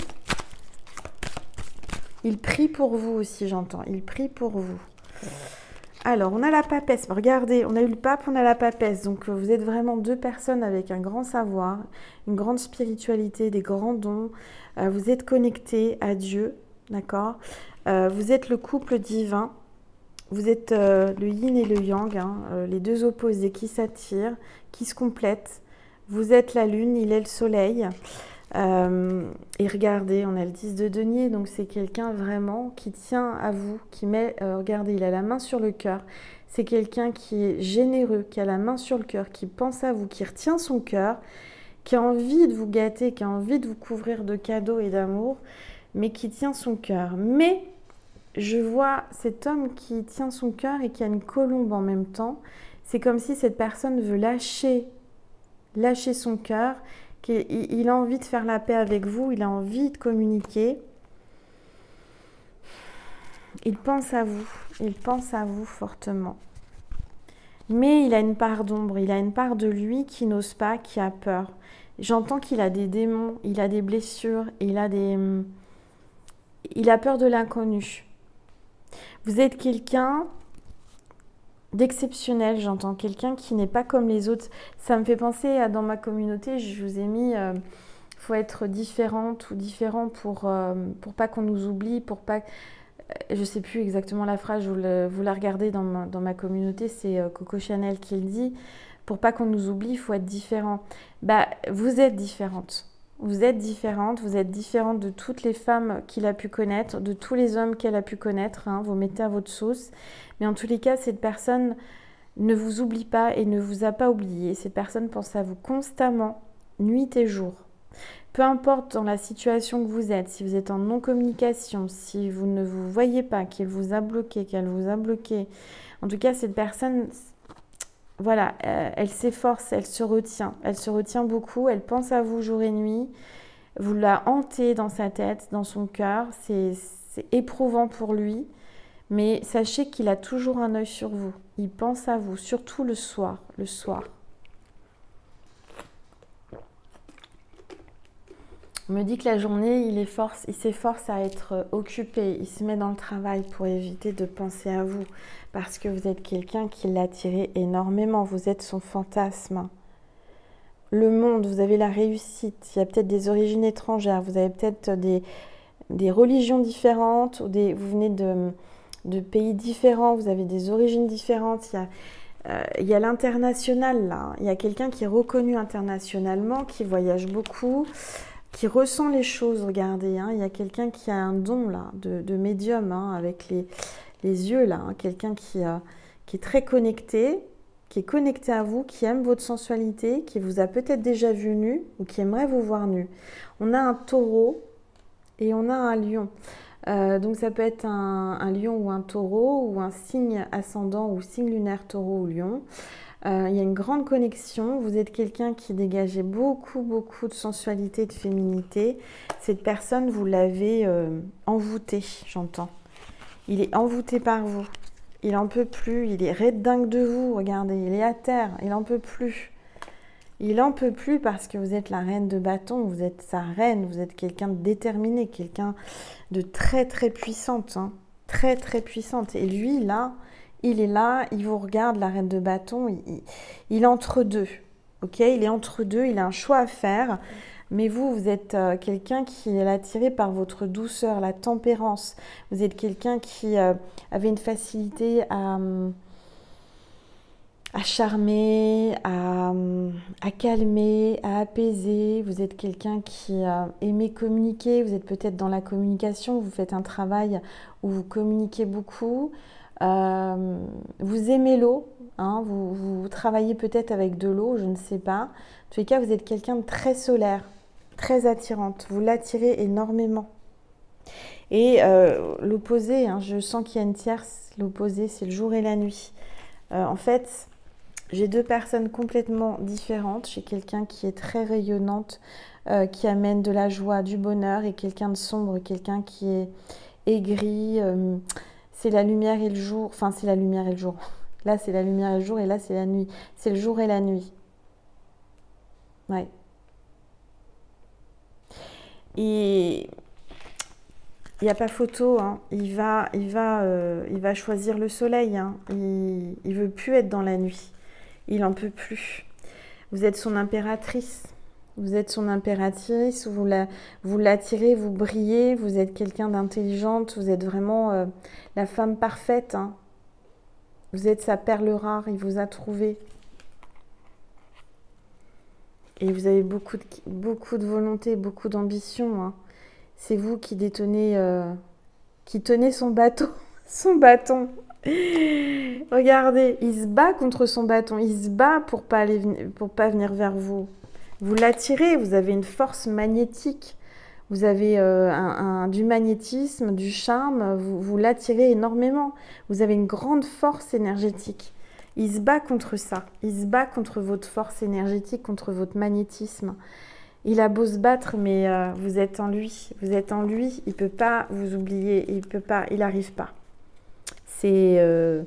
Il prie pour vous aussi, j'entends. Il prie pour vous. Alors, on a la papesse. Regardez, on a eu le pape, on a la papesse. Donc, vous êtes vraiment 2 personnes avec un grand savoir, une grande spiritualité, des grands dons. Vous êtes connectés à Dieu, d'accord? Vous êtes le couple divin. Vous êtes le yin et le yang, hein, les 2 opposés qui s'attirent, qui se complètent. Vous êtes la lune, il est le soleil. Et regardez, on a le 10 de denier, donc c'est quelqu'un vraiment qui tient à vous, qui met, regardez, il a la main sur le cœur. C'est quelqu'un qui est généreux, qui a la main sur le cœur, qui pense à vous, qui retient son cœur, qui a envie de vous gâter, qui a envie de vous couvrir de cadeaux et d'amour, mais qui tient son cœur. Mais je vois cet homme qui tient son cœur et qui a une colombe en même temps. C'est comme si cette personne veut lâcher son cœur. Il a envie de faire la paix avec vous, il a envie de communiquer. Il pense à vous fortement. Mais il a une part d'ombre, il a une part de lui qui n'ose pas, qui a peur. J'entends qu'il a des démons, il a des blessures, il a peur de l'inconnu. Vous êtes quelqu'un d'exceptionnel, j'entends, quelqu'un qui n'est pas comme les autres. Ça me fait penser à, dans ma communauté, je vous ai mis, faut être différente ou différent pour pas qu'on nous oublie, pour pas... je sais plus exactement la phrase, vous la regardez dans ma communauté, c'est Coco Chanel qui le dit, pour pas qu'on nous oublie, il faut être différent. Bah, vous êtes différente. Vous êtes différente de toutes les femmes qu'il a pu connaître, de tous les hommes qu'elle a pu connaître, hein, vous mettez à votre sauce. Mais en tous les cas, cette personne ne vous oublie pas et ne vous a pas oublié. Cette personne pense à vous constamment, nuit et jour. Peu importe dans la situation que vous êtes, si vous êtes en non-communication, si vous ne vous voyez pas, qu'elle vous a bloqué, qu'elle vous a bloqué. En tout cas, cette personne... Voilà, elle s'efforce, elle se retient beaucoup, elle pense à vous jour et nuit, vous la hantez dans sa tête, dans son cœur, c'est éprouvant pour lui, mais sachez qu'il a toujours un œil sur vous, il pense à vous, surtout le soir. On me dit que la journée, il s'efforce à être occupé, il se met dans le travail pour éviter de penser à vous, parce que vous êtes quelqu'un qui l'a attiré énormément, vous êtes son fantasme. Le monde, vous avez la réussite, il y a peut-être des origines étrangères, vous avez peut-être des religions différentes, ou vous venez de pays différents, vous avez des origines différentes, il y a l'international là, il y a quelqu'un qui est reconnu internationalement, qui voyage beaucoup, qui ressent les choses, regardez, hein, il y a quelqu'un qui a un don là, de médium, hein, avec les yeux là, hein, quelqu'un qui est très connecté, qui est connecté à vous, qui aime votre sensualité, qui vous a peut-être déjà vu nu ou qui aimerait vous voir nu. On a un taureau et on a un lion. Donc ça peut être un lion ou un taureau ou un signe ascendant ou signe lunaire taureau ou lion. Il y a une grande connexion, vous êtes quelqu'un qui dégageait beaucoup de sensualité et de féminité. Cette personne, vous l'avez envoûté, j'entends. Il est envoûté par vous, il n'en peut plus, il est raide dingue de vous, regardez, il est à terre, il n'en peut plus. Il n'en peut plus parce que vous êtes la reine de bâton, vous êtes sa reine, vous êtes quelqu'un de déterminé, quelqu'un de très puissante, hein, très puissante. Et lui, là, il est là, il vous regarde, la reine de bâton, il est entre deux, ok? Il est entre deux, il a un choix à faire. Mais vous, vous êtes quelqu'un qui est attiré par votre douceur, la tempérance. Vous êtes quelqu'un qui avait une facilité à charmer, à calmer, à apaiser. Vous êtes quelqu'un qui aimait communiquer. Vous êtes peut-être dans la communication. Vous faites un travail où vous communiquez beaucoup. Vous aimez l'eau. Hein, vous travaillez peut-être avec de l'eau, je ne sais pas. En tous les cas, vous êtes quelqu'un de très solaire, très attirante. Vous l'attirez énormément. Et l'opposé, hein, je sens qu'il y a une tierce. L'opposé, c'est le jour et la nuit. En fait, j'ai deux personnes complètement différentes. J'ai quelqu'un qui est très rayonnante, qui amène de la joie, du bonheur, et quelqu'un de sombre, quelqu'un qui est aigri. C'est la lumière et le jour. Enfin, c'est la lumière et le jour. Là, c'est la lumière et le jour, et là, c'est la nuit. C'est le jour et la nuit. Ouais. Et il n'y a pas photo, hein. Il va choisir le soleil, hein. Il veut plus être dans la nuit. Il en peut plus. Vous êtes son impératrice. Vous êtes son impératrice. Vous l'attirez, vous brillez. Vous êtes quelqu'un d'intelligente. Vous êtes vraiment la femme parfaite, hein. Vous êtes sa perle rare. Il vous a trouvé. Et vous avez beaucoup de volonté, beaucoup d'ambition, hein. C'est vous qui détenez, qui tenez son bateau, son bâton. Regardez, il se bat contre son bâton. Il se bat pour pas venir vers vous. Vous l'attirez, vous avez une force magnétique. Vous avez du magnétisme, du charme. Vous l'attirez énormément. Vous avez une grande force énergétique. Il se bat contre ça. Il se bat contre votre force énergétique, contre votre magnétisme. Il a beau se battre, mais vous êtes en lui. Vous êtes en lui. Il ne peut pas vous oublier. Il peut pas. Il n'arrive pas. C'est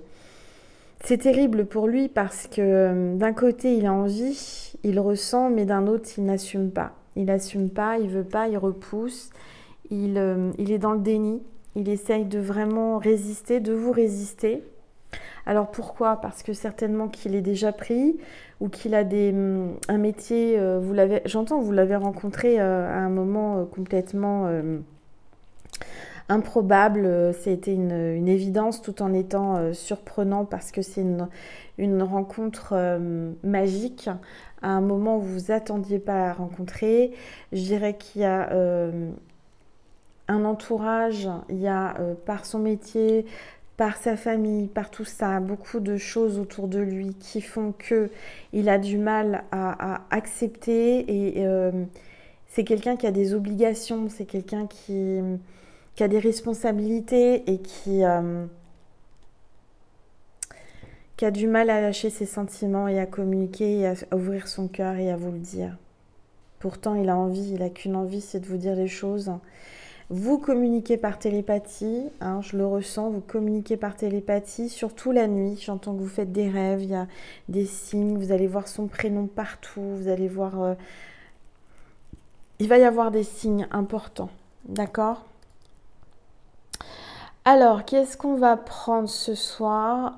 terrible pour lui parce que d'un côté, il a envie, il ressent, mais d'un autre, il n'assume pas. Il n'assume pas, il ne veut pas, il repousse. Il est dans le déni. Il essaye de vraiment résister, de vous résister. Alors pourquoi? Parce que certainement qu'il est déjà pris ou qu'il a un métier, j'entends, vous l'avez rencontré à un moment complètement improbable. C'était une évidence tout en étant surprenant parce que c'est une rencontre magique à un moment où vous ne vous attendiez pas à la rencontrer. Je dirais qu'il y a un entourage, il y a par son métier, par sa famille, par tout ça, beaucoup de choses autour de lui qui font qu'il a du mal à accepter et c'est quelqu'un qui a des obligations, c'est quelqu'un qui a des responsabilités et qui a du mal à lâcher ses sentiments et à communiquer et à ouvrir son cœur et à vous le dire. Pourtant, il a envie, il n'a qu'une envie, c'est de vous dire les choses. Vous communiquez par télépathie, hein, je le ressens, vous communiquez par télépathie, surtout la nuit. J'entends que vous faites des rêves, il y a des signes, vous allez voir son prénom partout, vous allez voir... il va y avoir des signes importants, d'accord ? Alors, qu'est-ce qu'on va prendre ce soir ?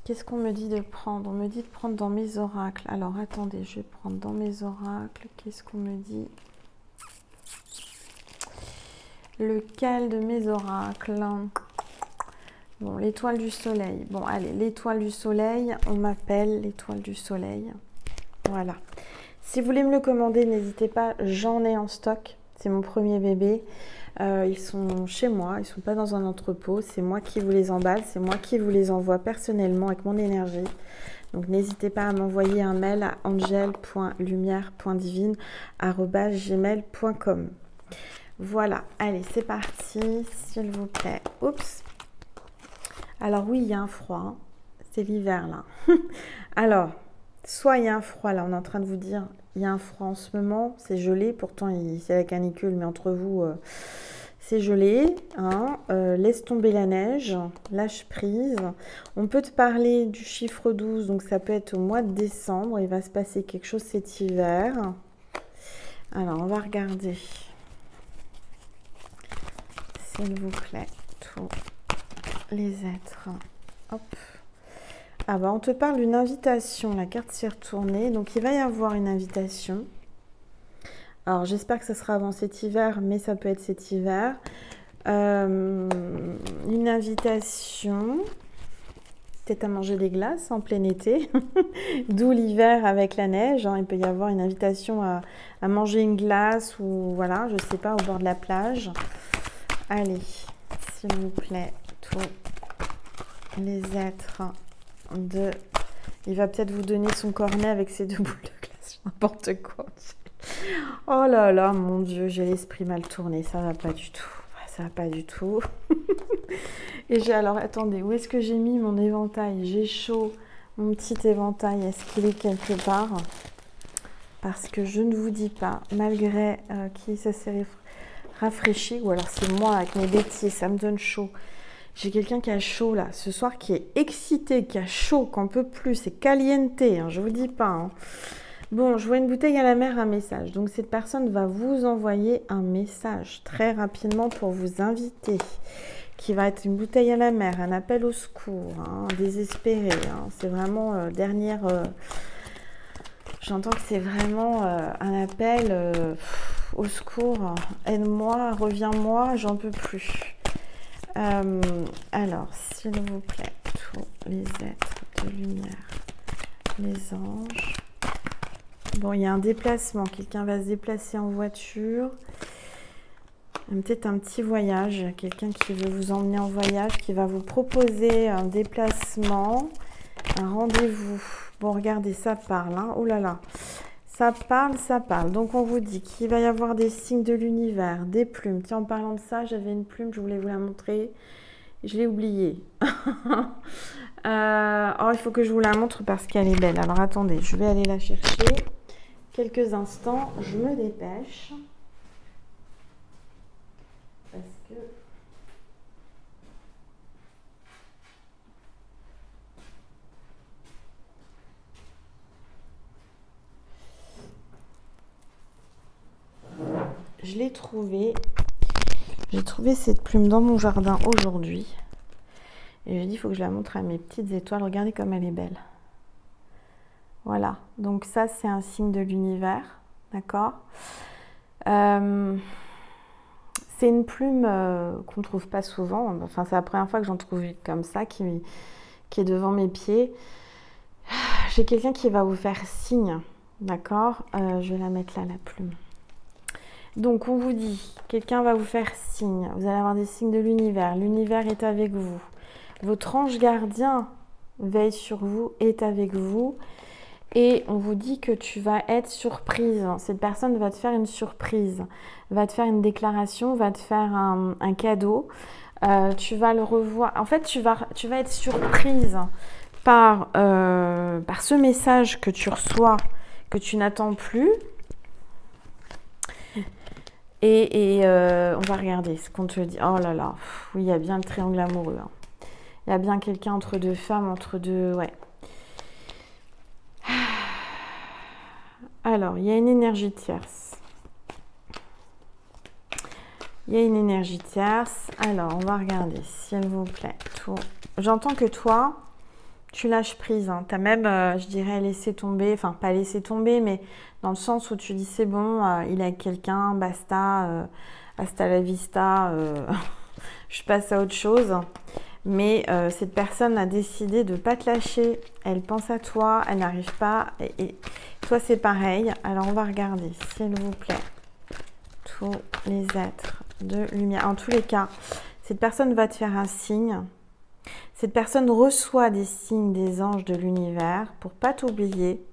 Qu'est-ce qu'on me dit de prendre? On me dit de prendre dans mes oracles. Alors, attendez, je vais prendre dans mes oracles. Qu'est-ce qu'on me dit? Lequel de mes oracles? Bon, l'étoile du soleil. Bon, allez, l'étoile du soleil. On m'appelle l'étoile du soleil. Voilà. Si vous voulez me le commander, n'hésitez pas. J'en ai en stock. C'est mon premier bébé. Ils sont chez moi, ils ne sont pas dans un entrepôt. C'est moi qui vous les emballe, c'est moi qui vous les envoie personnellement avec mon énergie. Donc n'hésitez pas à m'envoyer un mail à angel.lumière.divine@gmail.com. Voilà, allez, c'est parti, s'il vous plaît. Oups. Alors oui, il y a un froid, hein. C'est l'hiver là. Alors, soit il y a un froid là, on est en train de vous dire, il y a un froid en ce moment, c'est gelé, pourtant c'est la canicule, mais entre vous, c'est gelé. Hein. Laisse tomber la neige, lâche prise. On peut te parler du chiffre 12, donc ça peut être au mois de décembre, il va se passer quelque chose cet hiver. Alors, on va regarder, s'il vous plaît, tous les êtres. Hop. Ah bah on te parle d'une invitation, la carte s'est retournée, donc il va y avoir une invitation. Alors j'espère que ça sera avant cet hiver, mais ça peut être cet hiver. Une invitation, peut-être à manger des glaces en plein été, d'où l'hiver avec la neige. Hein. Il peut y avoir une invitation à manger une glace ou voilà, je sais pas, au bord de la plage. Allez, s'il vous plaît, tous les êtres de... Il va peut-être vous donner son cornet avec ses 2 boules de glace, n'importe quoi. Oh là là, mon Dieu, j'ai l'esprit mal tourné, ça va pas du tout. Ça va pas du tout. Et j'ai alors, attendez, où est-ce que j'ai mis mon éventail? J'ai chaud, mon petit éventail, est-ce qu'il est quelque part? Parce que je ne vous dis pas, malgré qu'il ça s'est rafraîchi, ou alors c'est moi avec mes bêtises, ça me donne chaud. J'ai quelqu'un qui a chaud là, ce soir, qui est excité, qui a chaud, qu'on peut plus, c'est caliente, hein, je vous dis pas. Hein. Bon, je vois une bouteille à la mer, un message. Donc cette personne va vous envoyer un message très rapidement pour vous inviter, qui va être une bouteille à la mer, un appel au secours, hein, désespéré. Hein. C'est vraiment dernière... J'entends que c'est vraiment un appel au secours. Aide-moi, reviens-moi, j'en peux plus. Alors, s'il vous plaît, tous les êtres de lumière, les anges. Bon, il y a un déplacement. Quelqu'un va se déplacer en voiture. Peut-être un petit voyage. Quelqu'un qui veut vous emmener en voyage, qui va vous proposer un déplacement, un rendez-vous. Bon, regardez, ça parle. Hein. Oh là là. Ça parle, ça parle. Donc, on vous dit qu'il va y avoir des signes de l'univers, des plumes. Tiens, en parlant de ça, j'avais une plume, je voulais vous la montrer. Je l'ai oubliée. Oh, il faut que je vous la montre parce qu'elle est belle. Alors, attendez, je vais aller la chercher. Quelques instants, je me dépêche. Parce que... Je l'ai trouvée. J'ai trouvé cette plume dans mon jardin aujourd'hui. Et j'ai dit, il faut que je la montre à mes petites étoiles. Regardez comme elle est belle. Voilà. Donc ça, c'est un signe de l'univers. D'accord. C'est une plume qu'on ne trouve pas souvent. Enfin, c'est la première fois que j'en trouve une comme ça, qui est devant mes pieds. J'ai quelqu'un qui va vous faire signe. D'accord. Je vais la mettre là, la plume. Donc, on vous dit, quelqu'un va vous faire signe. Vous allez avoir des signes de l'univers. L'univers est avec vous. Votre ange gardien veille sur vous, est avec vous. Et on vous dit que tu vas être surprise. Cette personne va te faire une surprise, va te faire une déclaration, va te faire un cadeau. Tu vas le revoir. En fait, tu vas être surprise par ce message que tu reçois, que tu n'attends plus. Et on va regarder ce qu'on te dit. Oh là là, oui, il y a bien le triangle amoureux. Hein. Il y a bien quelqu'un entre deux femmes, entre deux... Ouais. Alors, il y a une énergie tierce. Il y a une énergie tierce. Alors, on va regarder, s'il vous plaît. J'entends que toi, tu lâches prise. Hein. Tu as même, je dirais, laissé tomber. Enfin, pas laissé tomber, mais dans le sens où tu dis, c'est bon, il est avec quelqu'un, basta, hasta la vista, je passe à autre chose. Mais cette personne a décidé de ne pas te lâcher. Elle pense à toi, elle n'arrive pas. Et toi, c'est pareil. Alors, on va regarder, s'il vous plaît, tous les êtres de lumière. En tous les cas, cette personne va te faire un signe. Cette personne reçoit des signes des anges de l'univers pour pas t'oublier.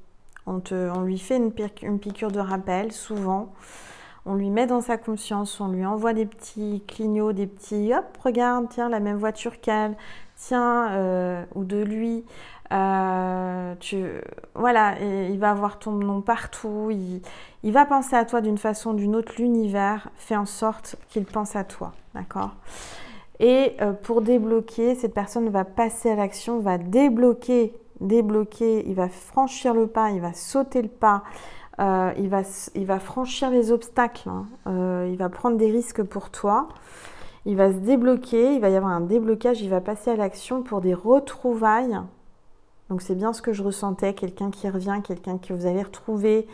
On lui fait une piqûre de rappel, souvent. On lui met dans sa conscience, on lui envoie des petits clignots, des petits « hop, regarde, tiens, la même voiture qu'elle, tiens, ou de lui ». Voilà, il va avoir ton nom partout, il va penser à toi d'une façon ou d'une autre. L'univers fait en sorte qu'il pense à toi, d'accord? Et pour débloquer, cette personne va passer à l'action, va débloquer, il va franchir le pas, il va sauter le pas. Il va franchir les obstacles, hein. Il va prendre des risques pour toi, il va se débloquer, il va y avoir un déblocage, il va passer à l'action pour des retrouvailles Donc c'est bien ce que je ressentais, quelqu'un qui revient, quelqu'un que vous allez retrouver,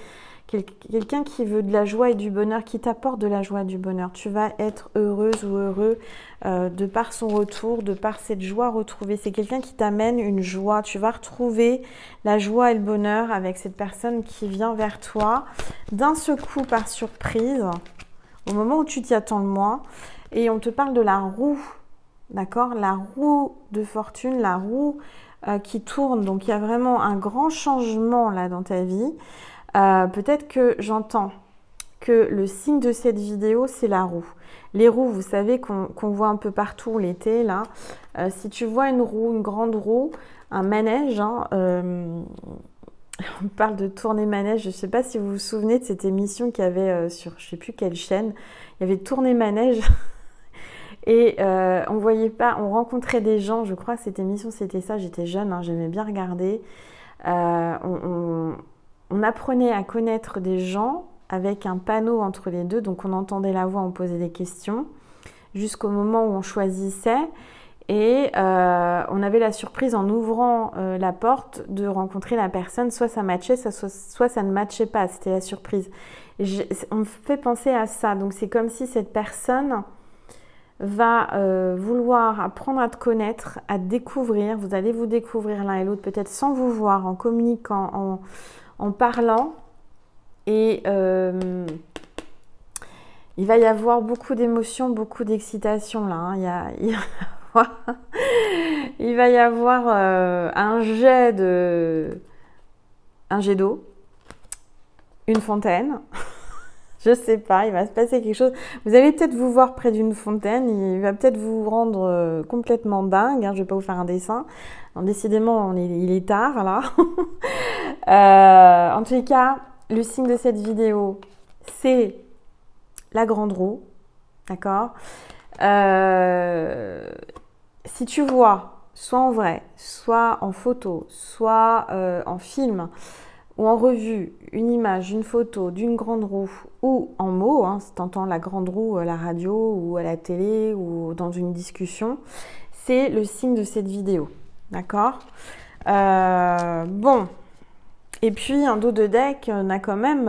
quelqu'un qui veut de la joie et du bonheur, qui t'apporte de la joie et du bonheur. Tu vas être heureuse ou heureux de par son retour, de par cette joie retrouvée. C'est quelqu'un qui t'amène une joie. Tu vas retrouver la joie et le bonheur avec cette personne qui vient vers toi d'un seul coup par surprise, au moment où tu t'y attends le moins. Et on te parle de la roue, d'accord? La roue de fortune, la roue qui tourne. Donc il y a vraiment un grand changement là dans ta vie. Peut-être que j'entends que le signe de cette vidéo, c'est la roue. Les roues, vous savez qu'on voit un peu partout l'été, là. Si tu vois une roue, une grande roue, un manège, hein, on parle de tournée manège, je ne sais pas si vous vous souvenez de cette émission qu'il y avait sur je ne sais plus quelle chaîne, il y avait tournée manège et on voyait pas, on rencontrait des gens, je crois que cette émission c'était ça, j'étais jeune, hein, j'aimais bien regarder, on apprenait à connaître des gens avec un panneau entre les deux, donc on entendait la voix, on posait des questions, jusqu'au moment où on choisissait. Et on avait la surprise en ouvrant la porte de rencontrer la personne, soit ça matchait, soit ça ne matchait pas, c'était la surprise. On me fait penser à ça, donc c'est comme si cette personne va vouloir apprendre à te connaître, à te découvrir, vous allez vous découvrir l'un et l'autre, peut-être sans vous voir, en communiquant, en parlant, et il va y avoir beaucoup d'émotions, beaucoup d'excitation là, hein. Il va y avoir un jet d'eau, une fontaine, je sais pas, il va se passer quelque chose. Vous allez peut-être vous voir près d'une fontaine, il va peut-être vous rendre complètement dingue, hein. Je vais pas vous faire un dessin. Alors, décidément, il est tard là. En tous les cas, le signe de cette vidéo, c'est la grande roue, d'accord? Si tu vois, soit en vrai, soit en photo, soit en film ou en revue, une image, une photo d'une grande roue ou en mots, hein, si tu entends la grande roue à la radio ou à la télé ou dans une discussion, c'est le signe de cette vidéo, d'accord? Bon, et puis un dos de deck, on a quand même,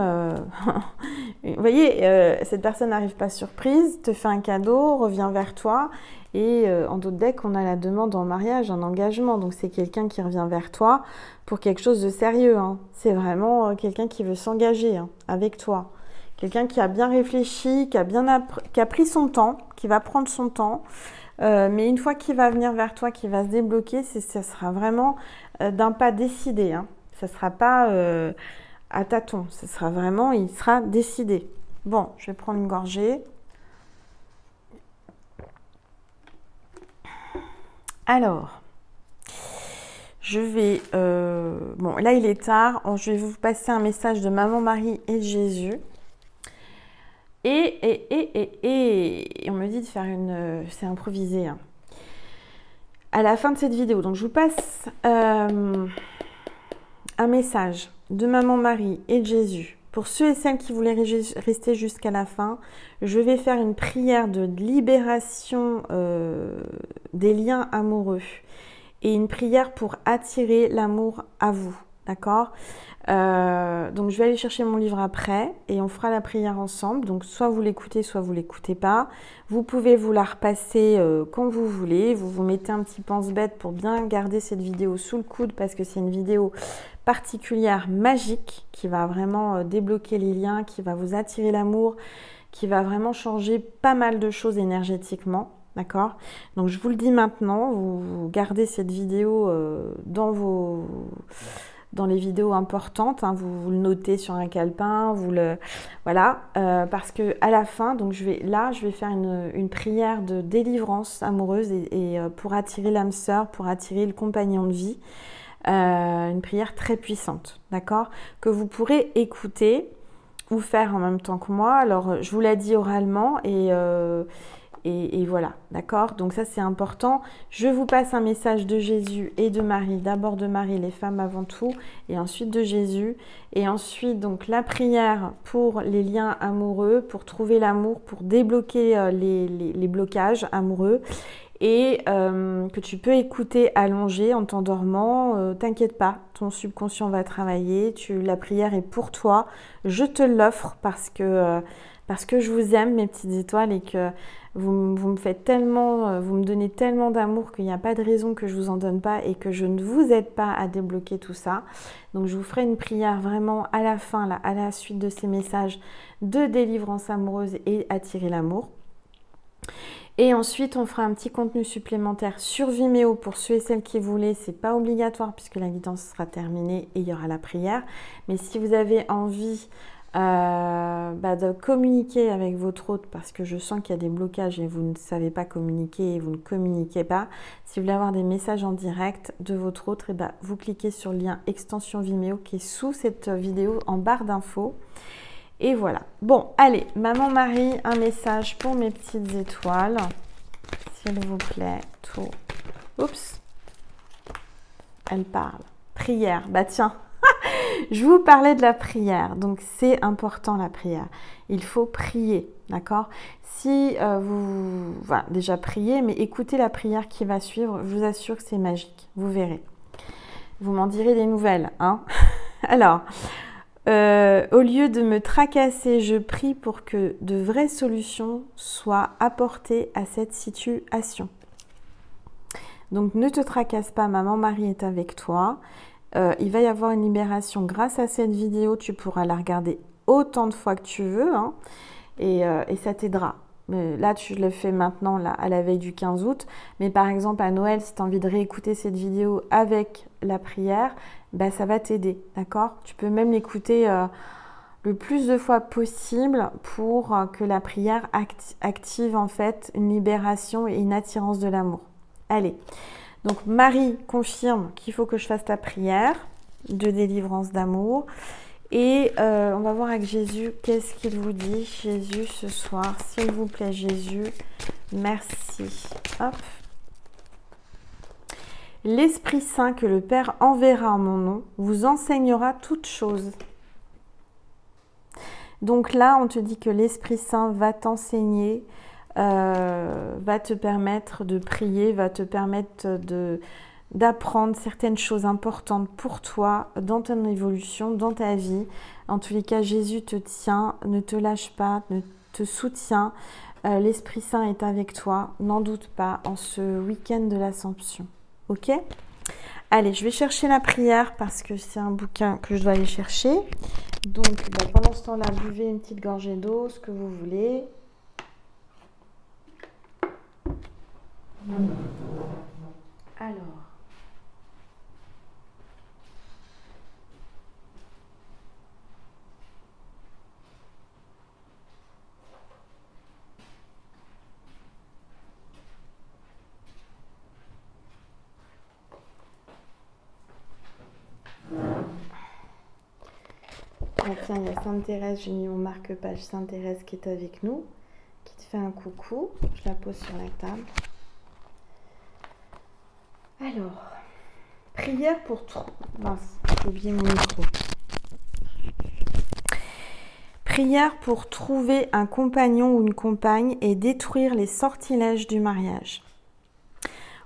vous voyez, cette personne n'arrive pas surprise, te fait un cadeau, revient vers toi. Et en dos de deck, on a la demande en mariage, un engagement. Donc c'est quelqu'un qui revient vers toi pour quelque chose de sérieux, hein. C'est vraiment quelqu'un qui veut s'engager, hein, avec toi. Quelqu'un qui a bien réfléchi, qui a pris son temps, qui va prendre son temps. Mais une fois qu'il va venir vers toi, qu'il va se débloquer, ça sera vraiment d'un pas décidé, hein. Ça ne sera pas à tâtons. Ce sera vraiment, il sera décidé. Bon, je vais prendre une gorgée. Alors, je vais... bon, là, il est tard. Je vais vous passer un message de Maman Marie et de Jésus. Et on me dit de faire une... c'est improvisé, hein. À la fin de cette vidéo, donc je vous passe un message de Maman Marie et de Jésus. Pour ceux et celles qui voulaient rester jusqu'à la fin, je vais faire une prière de libération des liens amoureux et une prière pour attirer l'amour à vous, d'accord? Donc je vais aller chercher mon livre après et on fera la prière ensemble. Donc soit vous l'écoutez, soit vous l'écoutez pas. Vous pouvez vous la repasser quand vous voulez. Vous vous mettez un petit pense-bête pour bien garder cette vidéo sous le coude parce que c'est une vidéo particulière, magique, qui va vraiment débloquer les liens, qui va vous attirer l'amour, qui va vraiment changer pas mal de choses énergétiquement. D'accord? Donc je vous le dis maintenant, vous gardez cette vidéo dans les vidéos importantes, hein, vous le notez sur un calepin, voilà, parce que à la fin, donc je vais faire une prière de délivrance amoureuse et pour attirer l'âme sœur, pour attirer le compagnon de vie, une prière très puissante, d'accord, que vous pourrez écouter ou faire en même temps que moi. Alors je vous l'ai dit oralement et voilà, d'accord? Donc ça, c'est important. Je vous passe un message de Jésus et de Marie. D'abord de Marie, les femmes avant tout, et ensuite de Jésus. Et ensuite, donc, la prière pour les liens amoureux, pour trouver l'amour, pour débloquer les blocages amoureux. et que tu peux écouter allongé en t'endormant. T'inquiète pas, ton subconscient va travailler, la prière est pour toi. Je te l'offre parce que je vous aime, mes petites étoiles, et que vous me faites tellement, vous me donnez tellement d'amour qu'il n'y a pas de raison que je vous en donne pas et que je ne vous aide pas à débloquer tout ça. Donc je vous ferai une prière vraiment à la fin, là, à la suite de ces messages de délivrance amoureuse et attirer l'amour. Et ensuite, on fera un petit contenu supplémentaire sur Vimeo pour ceux et celles qui voulaient. C'est pas obligatoire puisque la guidance sera terminée et il y aura la prière. Mais si vous avez envie de communiquer avec votre hôte, parce que je sens qu'il y a des blocages et vous ne savez pas communiquer et vous ne communiquez pas, si vous voulez avoir des messages en direct de votre hôte, vous cliquez sur le lien extension Vimeo qui est sous cette vidéo en barre d'infos. Et voilà. Bon, allez, Maman Marie, un message pour mes petites étoiles. S'il vous plaît, tout. Oups. Elle parle. Prière. Bah tiens, je vous parlais de la prière. Donc, c'est important la prière. Il faut prier, d'accord? Si voilà, déjà priez, mais écoutez la prière qui va suivre. Je vous assure que c'est magique. Vous verrez. Vous m'en direz des nouvelles, hein? Alors... au lieu de me tracasser, je prie pour que de vraies solutions soient apportées à cette situation. Donc ne te tracasse pas, Maman Marie est avec toi. Il va y avoir une libération grâce à cette vidéo. Tu pourras la regarder autant de fois que tu veux, hein, et ça t'aidera. Là, tu le fais maintenant, là, à la veille du 15 août. Mais par exemple, à Noël, si tu as envie de réécouter cette vidéo avec la prière, bah, ça va t'aider, d'accord? Tu peux même l'écouter le plus de fois possible pour que la prière active en fait une libération et une attirance de l'amour. Allez, donc Marie confirme qu'il faut que je fasse ta prière de délivrance d'amour. Et on va voir avec Jésus, qu'est-ce qu'il vous dit, Jésus, ce soir. S'il vous plaît, Jésus, merci. Hop. L'Esprit Saint que le Père enverra en mon nom vous enseignera toutes choses. Donc là, on te dit que l'Esprit Saint va t'enseigner, va te permettre de prier, va te permettre d'apprendre certaines choses importantes pour toi dans ton évolution, dans ta vie. En tous les cas, Jésus te tient, ne te lâche pas, te soutient. L'Esprit Saint est avec toi, n'en doute pas, en ce week-end de l'Assomption. Ok? Allez, je vais chercher la prière parce que c'est un bouquin que je dois aller chercher. Donc, pendant ce temps-là, buvez une petite gorgée d'eau, ce que vous voulez. Alors... Ah tiens, il y a Sainte-Thérèse, j'ai mis mon marque-page Sainte-Thérèse qui est avec nous, qui te fait un coucou. Je la pose sur la table. Alors, prière pour... Mince, j'ai oublié mon micro. Prière pour trouver un compagnon ou une compagne et détruire les sortilèges du mariage.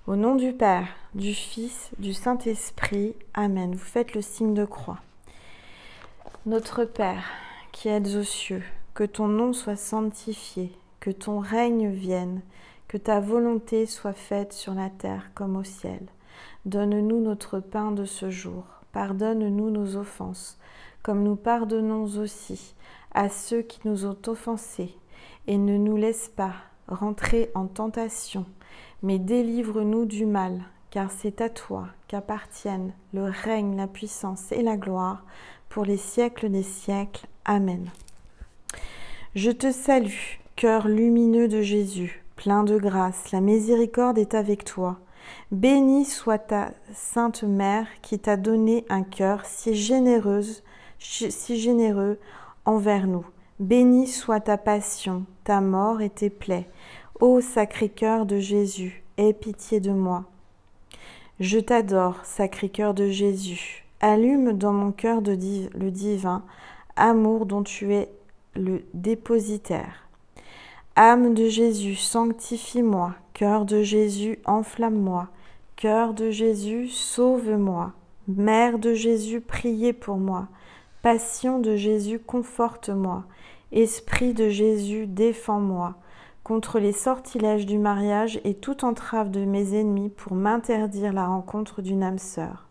Au nom du Père, du Fils, du Saint-Esprit, Amen. Vous faites le signe de croix. Notre Père, qui êtes aux cieux, que ton nom soit sanctifié, que ton règne vienne, que ta volonté soit faite sur la terre comme au ciel. Donne-nous notre pain de ce jour. Pardonne-nous nos offenses, comme nous pardonnons aussi à ceux qui nous ont offensés. Et ne nous laisse pas rentrer en tentation, mais délivre-nous du mal, car c'est à toi qu'appartiennent le règne, la puissance et la gloire, pour les siècles des siècles. Amen. Je te salue, cœur lumineux de Jésus, plein de grâce, la miséricorde est avec toi. Bénie soit ta Sainte Mère qui t'a donné un cœur si généreux envers nous. Bénie soit ta passion, ta mort et tes plaies. Ô Sacré-Cœur de Jésus, aie pitié de moi. Je t'adore, Sacré-Cœur de Jésus. Allume dans mon cœur le divin amour dont tu es le dépositaire. Âme de Jésus, sanctifie-moi. Cœur de Jésus, enflamme-moi. Cœur de Jésus, sauve-moi. Mère de Jésus, priez pour moi. Passion de Jésus, conforte-moi. Esprit de Jésus, défends-moi contre les sortilèges du mariage et toute entrave de mes ennemis pour m'interdire la rencontre d'une âme sœur.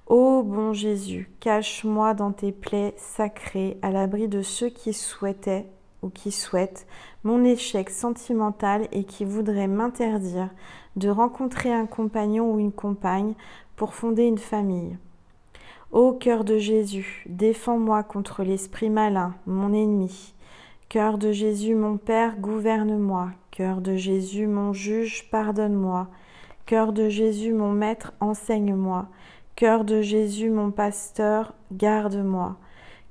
Ô bon Jésus, cache-moi dans tes plaies sacrées à l'abri de ceux qui souhaitaient ou qui souhaitent mon échec sentimental et qui voudraient m'interdire de rencontrer un compagnon ou une compagne pour fonder une famille. Ô cœur de Jésus, défends-moi contre l'esprit malin, mon ennemi. Cœur de Jésus, mon Père, gouverne-moi. Cœur de Jésus, mon juge, pardonne-moi. Cœur de Jésus, mon Maître, enseigne-moi. Cœur de Jésus, mon pasteur, garde-moi.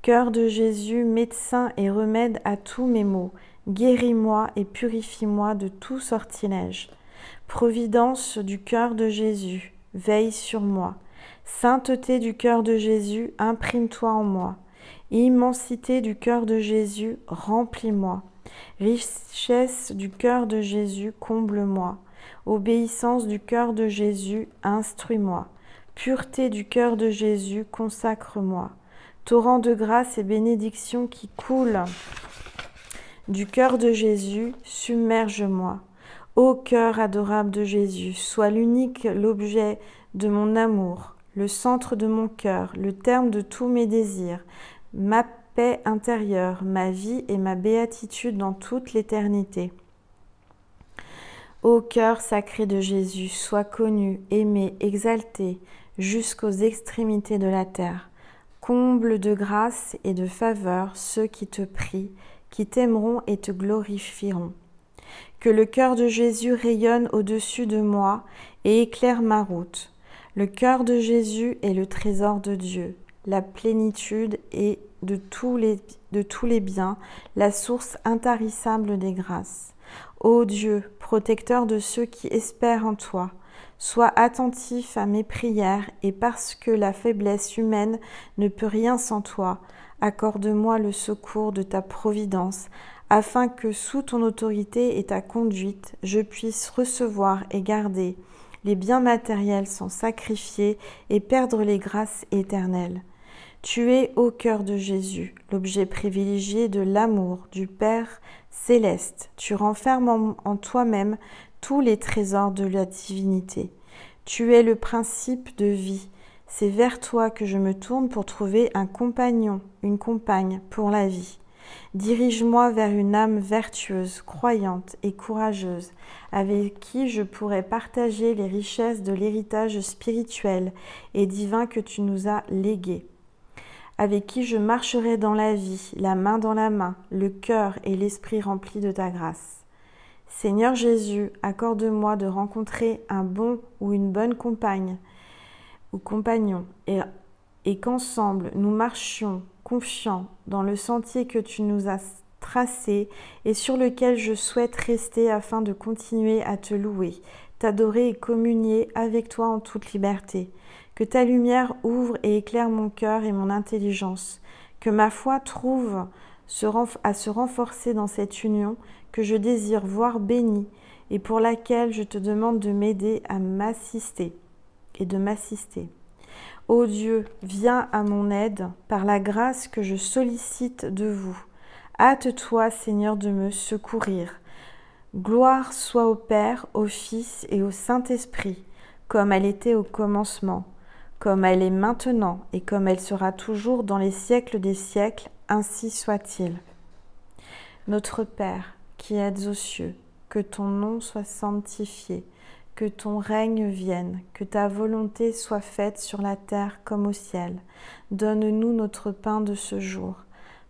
Cœur de Jésus, médecin et remède à tous mes maux, guéris-moi et purifie-moi de tout sortilège. Providence du cœur de Jésus, veille sur moi. Sainteté du cœur de Jésus, imprime-toi en moi. Immensité du cœur de Jésus, remplis-moi. Richesse du cœur de Jésus, comble-moi. Obéissance du cœur de Jésus, instruis-moi. Pureté du cœur de Jésus, consacre-moi. Torrent de grâce et bénédiction qui coule du cœur de Jésus, submerge-moi. Ô cœur adorable de Jésus, sois l'unique, l'objet de mon amour, le centre de mon cœur, le terme de tous mes désirs, ma paix intérieure, ma vie et ma béatitude dans toute l'éternité. Ô cœur sacré de Jésus, sois connu, aimé, exalté, jusqu'aux extrémités de la terre. Comble de grâce et de faveur ceux qui te prient, qui t'aimeront et te glorifieront. Que le cœur de Jésus rayonne au-dessus de moi et éclaire ma route. Le cœur de Jésus est le trésor de Dieu, la plénitude et de tous les biens, la source intarissable des grâces. Ô Dieu, protecteur de ceux qui espèrent en toi, sois attentif à mes prières et parce que la faiblesse humaine ne peut rien sans toi, accorde-moi le secours de ta providence, afin que sous ton autorité et ta conduite, je puisse recevoir et garder les biens matériels sans sacrifier et perdre les grâces éternelles. Tu es, ô cœur de Jésus, l'objet privilégié de l'amour du Père céleste. Tu renfermes en toi-même tous les trésors de la divinité. Tu es le principe de vie. C'est vers toi que je me tourne pour trouver un compagnon, une compagne pour la vie. Dirige-moi vers une âme vertueuse, croyante et courageuse, avec qui je pourrai partager les richesses de l'héritage spirituel et divin que tu nous as légué, avec qui je marcherai dans la vie, la main dans la main, le cœur et l'esprit remplis de ta grâce. Seigneur Jésus, accorde-moi de rencontrer un bon ou une bonne compagne ou compagnon et qu'ensemble nous marchions confiants dans le sentier que tu nous as tracé et sur lequel je souhaite rester afin de continuer à te louer, t'adorer et communier avec toi en toute liberté. Que ta lumière ouvre et éclaire mon cœur et mon intelligence, que ma foi trouve à se renforcer dans cette union que je désire voir bénie et pour laquelle je te demande de m'aider à m'assister et de m'assister. Ô Dieu, viens à mon aide par la grâce que je sollicite de vous. Hâte-toi, Seigneur, de me secourir. Gloire soit au Père, au Fils et au Saint-Esprit, comme elle était au commencement, comme elle est maintenant et comme elle sera toujours dans les siècles des siècles, ainsi soit-il. Notre Père, qui êtes aux cieux, que ton nom soit sanctifié, que ton règne vienne, que ta volonté soit faite sur la terre comme au ciel. Donne-nous notre pain de ce jour.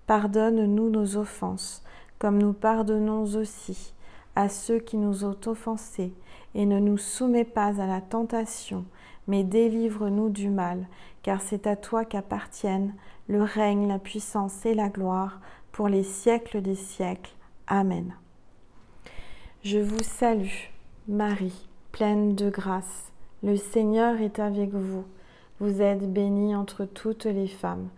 Pardonne-nous nos offenses, comme nous pardonnons aussi à ceux qui nous ont offensés, et ne nous soumets pas à la tentation, mais délivre-nous du mal, car c'est à toi qu'appartiennent le règne, la puissance et la gloire pour les siècles des siècles. Amen. Je vous salue, Marie, pleine de grâce. Le Seigneur est avec vous. Vous êtes bénie entre toutes les femmes,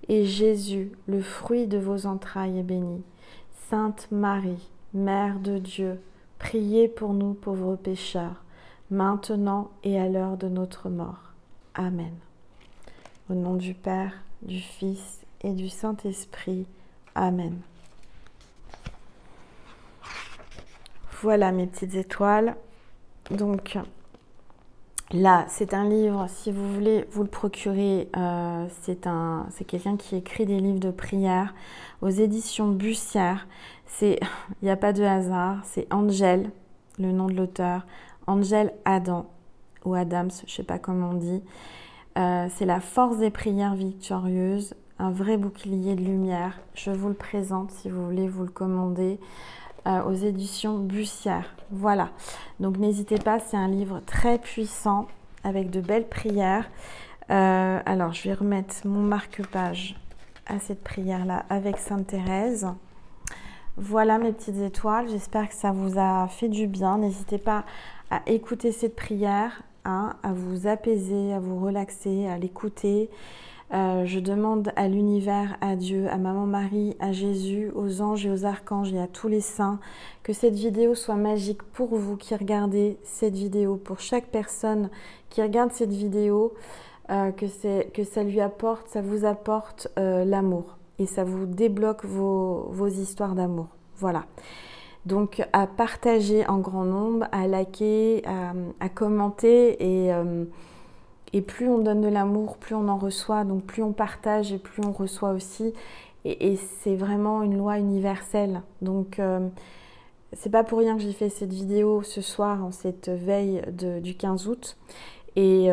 et Jésus, le fruit de vos entrailles, est béni. Sainte Marie, Mère de Dieu, priez pour nous pauvres pécheurs, maintenant et à l'heure de notre mort. Amen. Au nom du Père, du Fils et du Saint-Esprit. Amen. Voilà mes petites étoiles. Donc là, c'est un livre, si vous voulez vous le procurer, c'est quelqu'un qui écrit des livres de prière aux éditions Bussière. Il n'y a pas de hasard, c'est Angèle, le nom de l'auteur, Angèle Adam, ou Adams, je ne sais pas comment on dit. C'est la force des prières victorieuses, un vrai bouclier de lumière. Je vous le présente si vous voulez vous le commander aux éditions Bussière. Voilà, donc n'hésitez pas, c'est un livre très puissant avec de belles prières. Alors, je vais remettre mon marque-page à cette prière-là avec Sainte Thérèse. Voilà mes petites étoiles, j'espère que ça vous a fait du bien. N'hésitez pas à écouter cette prière, hein, à vous apaiser, à vous relaxer, à l'écouter. Je demande à l'univers, à Dieu, à Maman Marie, à Jésus, aux anges et aux archanges et à tous les saints, que cette vidéo soit magique pour vous qui regardez cette vidéo, pour chaque personne qui regarde cette vidéo, que ça lui apporte, ça vous apporte l'amour et ça vous débloque vos histoires d'amour. Voilà. Donc à partager en grand nombre, à liker, à commenter et plus on donne de l'amour, plus on en reçoit, donc plus on partage et plus on reçoit aussi. Et c'est vraiment une loi universelle. Donc c'est pas pour rien que j'ai fait cette vidéo ce soir en cette veille du 15 août. Et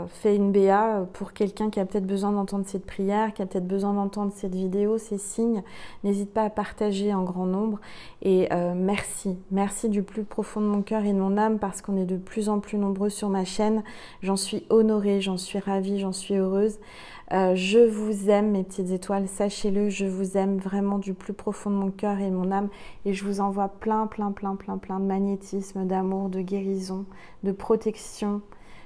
fais une BA pour quelqu'un qui a peut-être besoin d'entendre cette prière, qui a peut-être besoin d'entendre cette vidéo, ces signes. N'hésite pas à partager en grand nombre. Et merci du plus profond de mon cœur et de mon âme parce qu'on est de plus en plus nombreux sur ma chaîne. J'en suis honorée, j'en suis ravie, j'en suis heureuse. Je vous aime mes petites étoiles, sachez-le, je vous aime vraiment du plus profond de mon cœur et de mon âme. Et je vous envoie plein de magnétisme, d'amour, de guérison, de protection.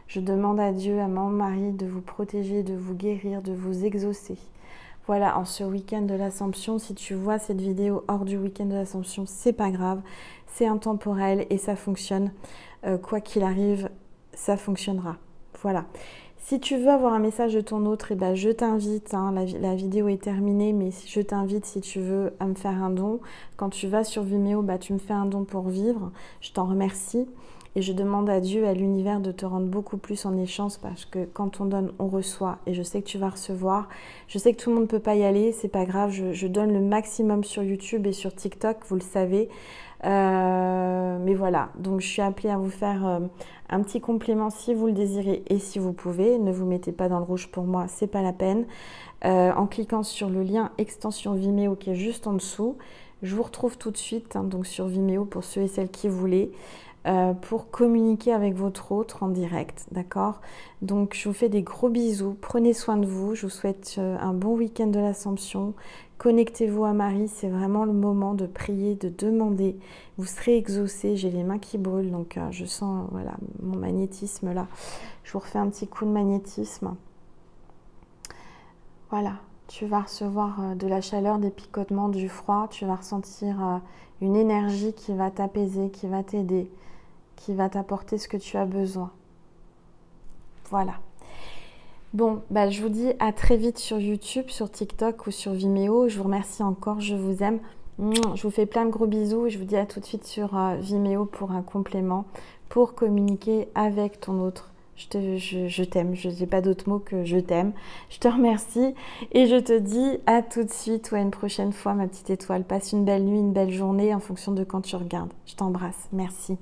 Je demande à Dieu, à Maman Marie, de vous protéger, de vous guérir, de vous exaucer. Voilà, en ce week-end de l'Assomption, si tu vois cette vidéo hors du week-end de l'Assomption, c'est pas grave, c'est intemporel et ça fonctionne. Quoi qu'il arrive, ça fonctionnera. Voilà. Si tu veux avoir un message de ton autre, je t'invite, hein, la vidéo est terminée, mais je t'invite si tu veux à me faire un don. Quand tu vas sur Vimeo, tu me fais un don pour vivre, je t'en remercie. Et je demande à Dieu, à l'univers de te rendre beaucoup plus en échange parce que quand on donne, on reçoit. Et je sais que tu vas recevoir. Je sais que tout le monde ne peut pas y aller, c'est pas grave. Je donne le maximum sur YouTube et sur TikTok, vous le savez. Mais voilà, donc je suis appelée à vous faire un petit complément si vous le désirez et si vous pouvez. Ne vous mettez pas dans le rouge pour moi, c'est pas la peine. En cliquant sur le lien extension Vimeo qui est juste en dessous. Je vous retrouve tout de suite hein, donc sur Vimeo pour ceux et celles qui voulaient. Pour communiquer avec votre autre en direct, d'accord? Donc je vous fais des gros bisous, prenez soin de vous, je vous souhaite un bon week-end de l'Assomption, connectez-vous à Marie, c'est vraiment le moment de prier, de demander, vous serez exaucés, j'ai les mains qui brûlent, donc je sens voilà, mon magnétisme là, je vous refais un petit coup de magnétisme, voilà, tu vas recevoir de la chaleur, des picotements, du froid, tu vas ressentir une énergie qui va t'apaiser, qui va t'aider, qui va t'apporter ce que tu as besoin. Voilà. Bon, je vous dis à très vite sur YouTube, sur TikTok ou sur Vimeo. Je vous remercie encore, je vous aime. Je vous fais plein de gros bisous et je vous dis à tout de suite sur Vimeo pour un complément, pour communiquer avec ton autre. Je t'aime, je n'ai pas d'autre mot que je t'aime. Je te remercie et je te dis à tout de suite ou à une prochaine fois ma petite étoile. Passe une belle nuit, une belle journée en fonction de quand tu regardes. Je t'embrasse, merci.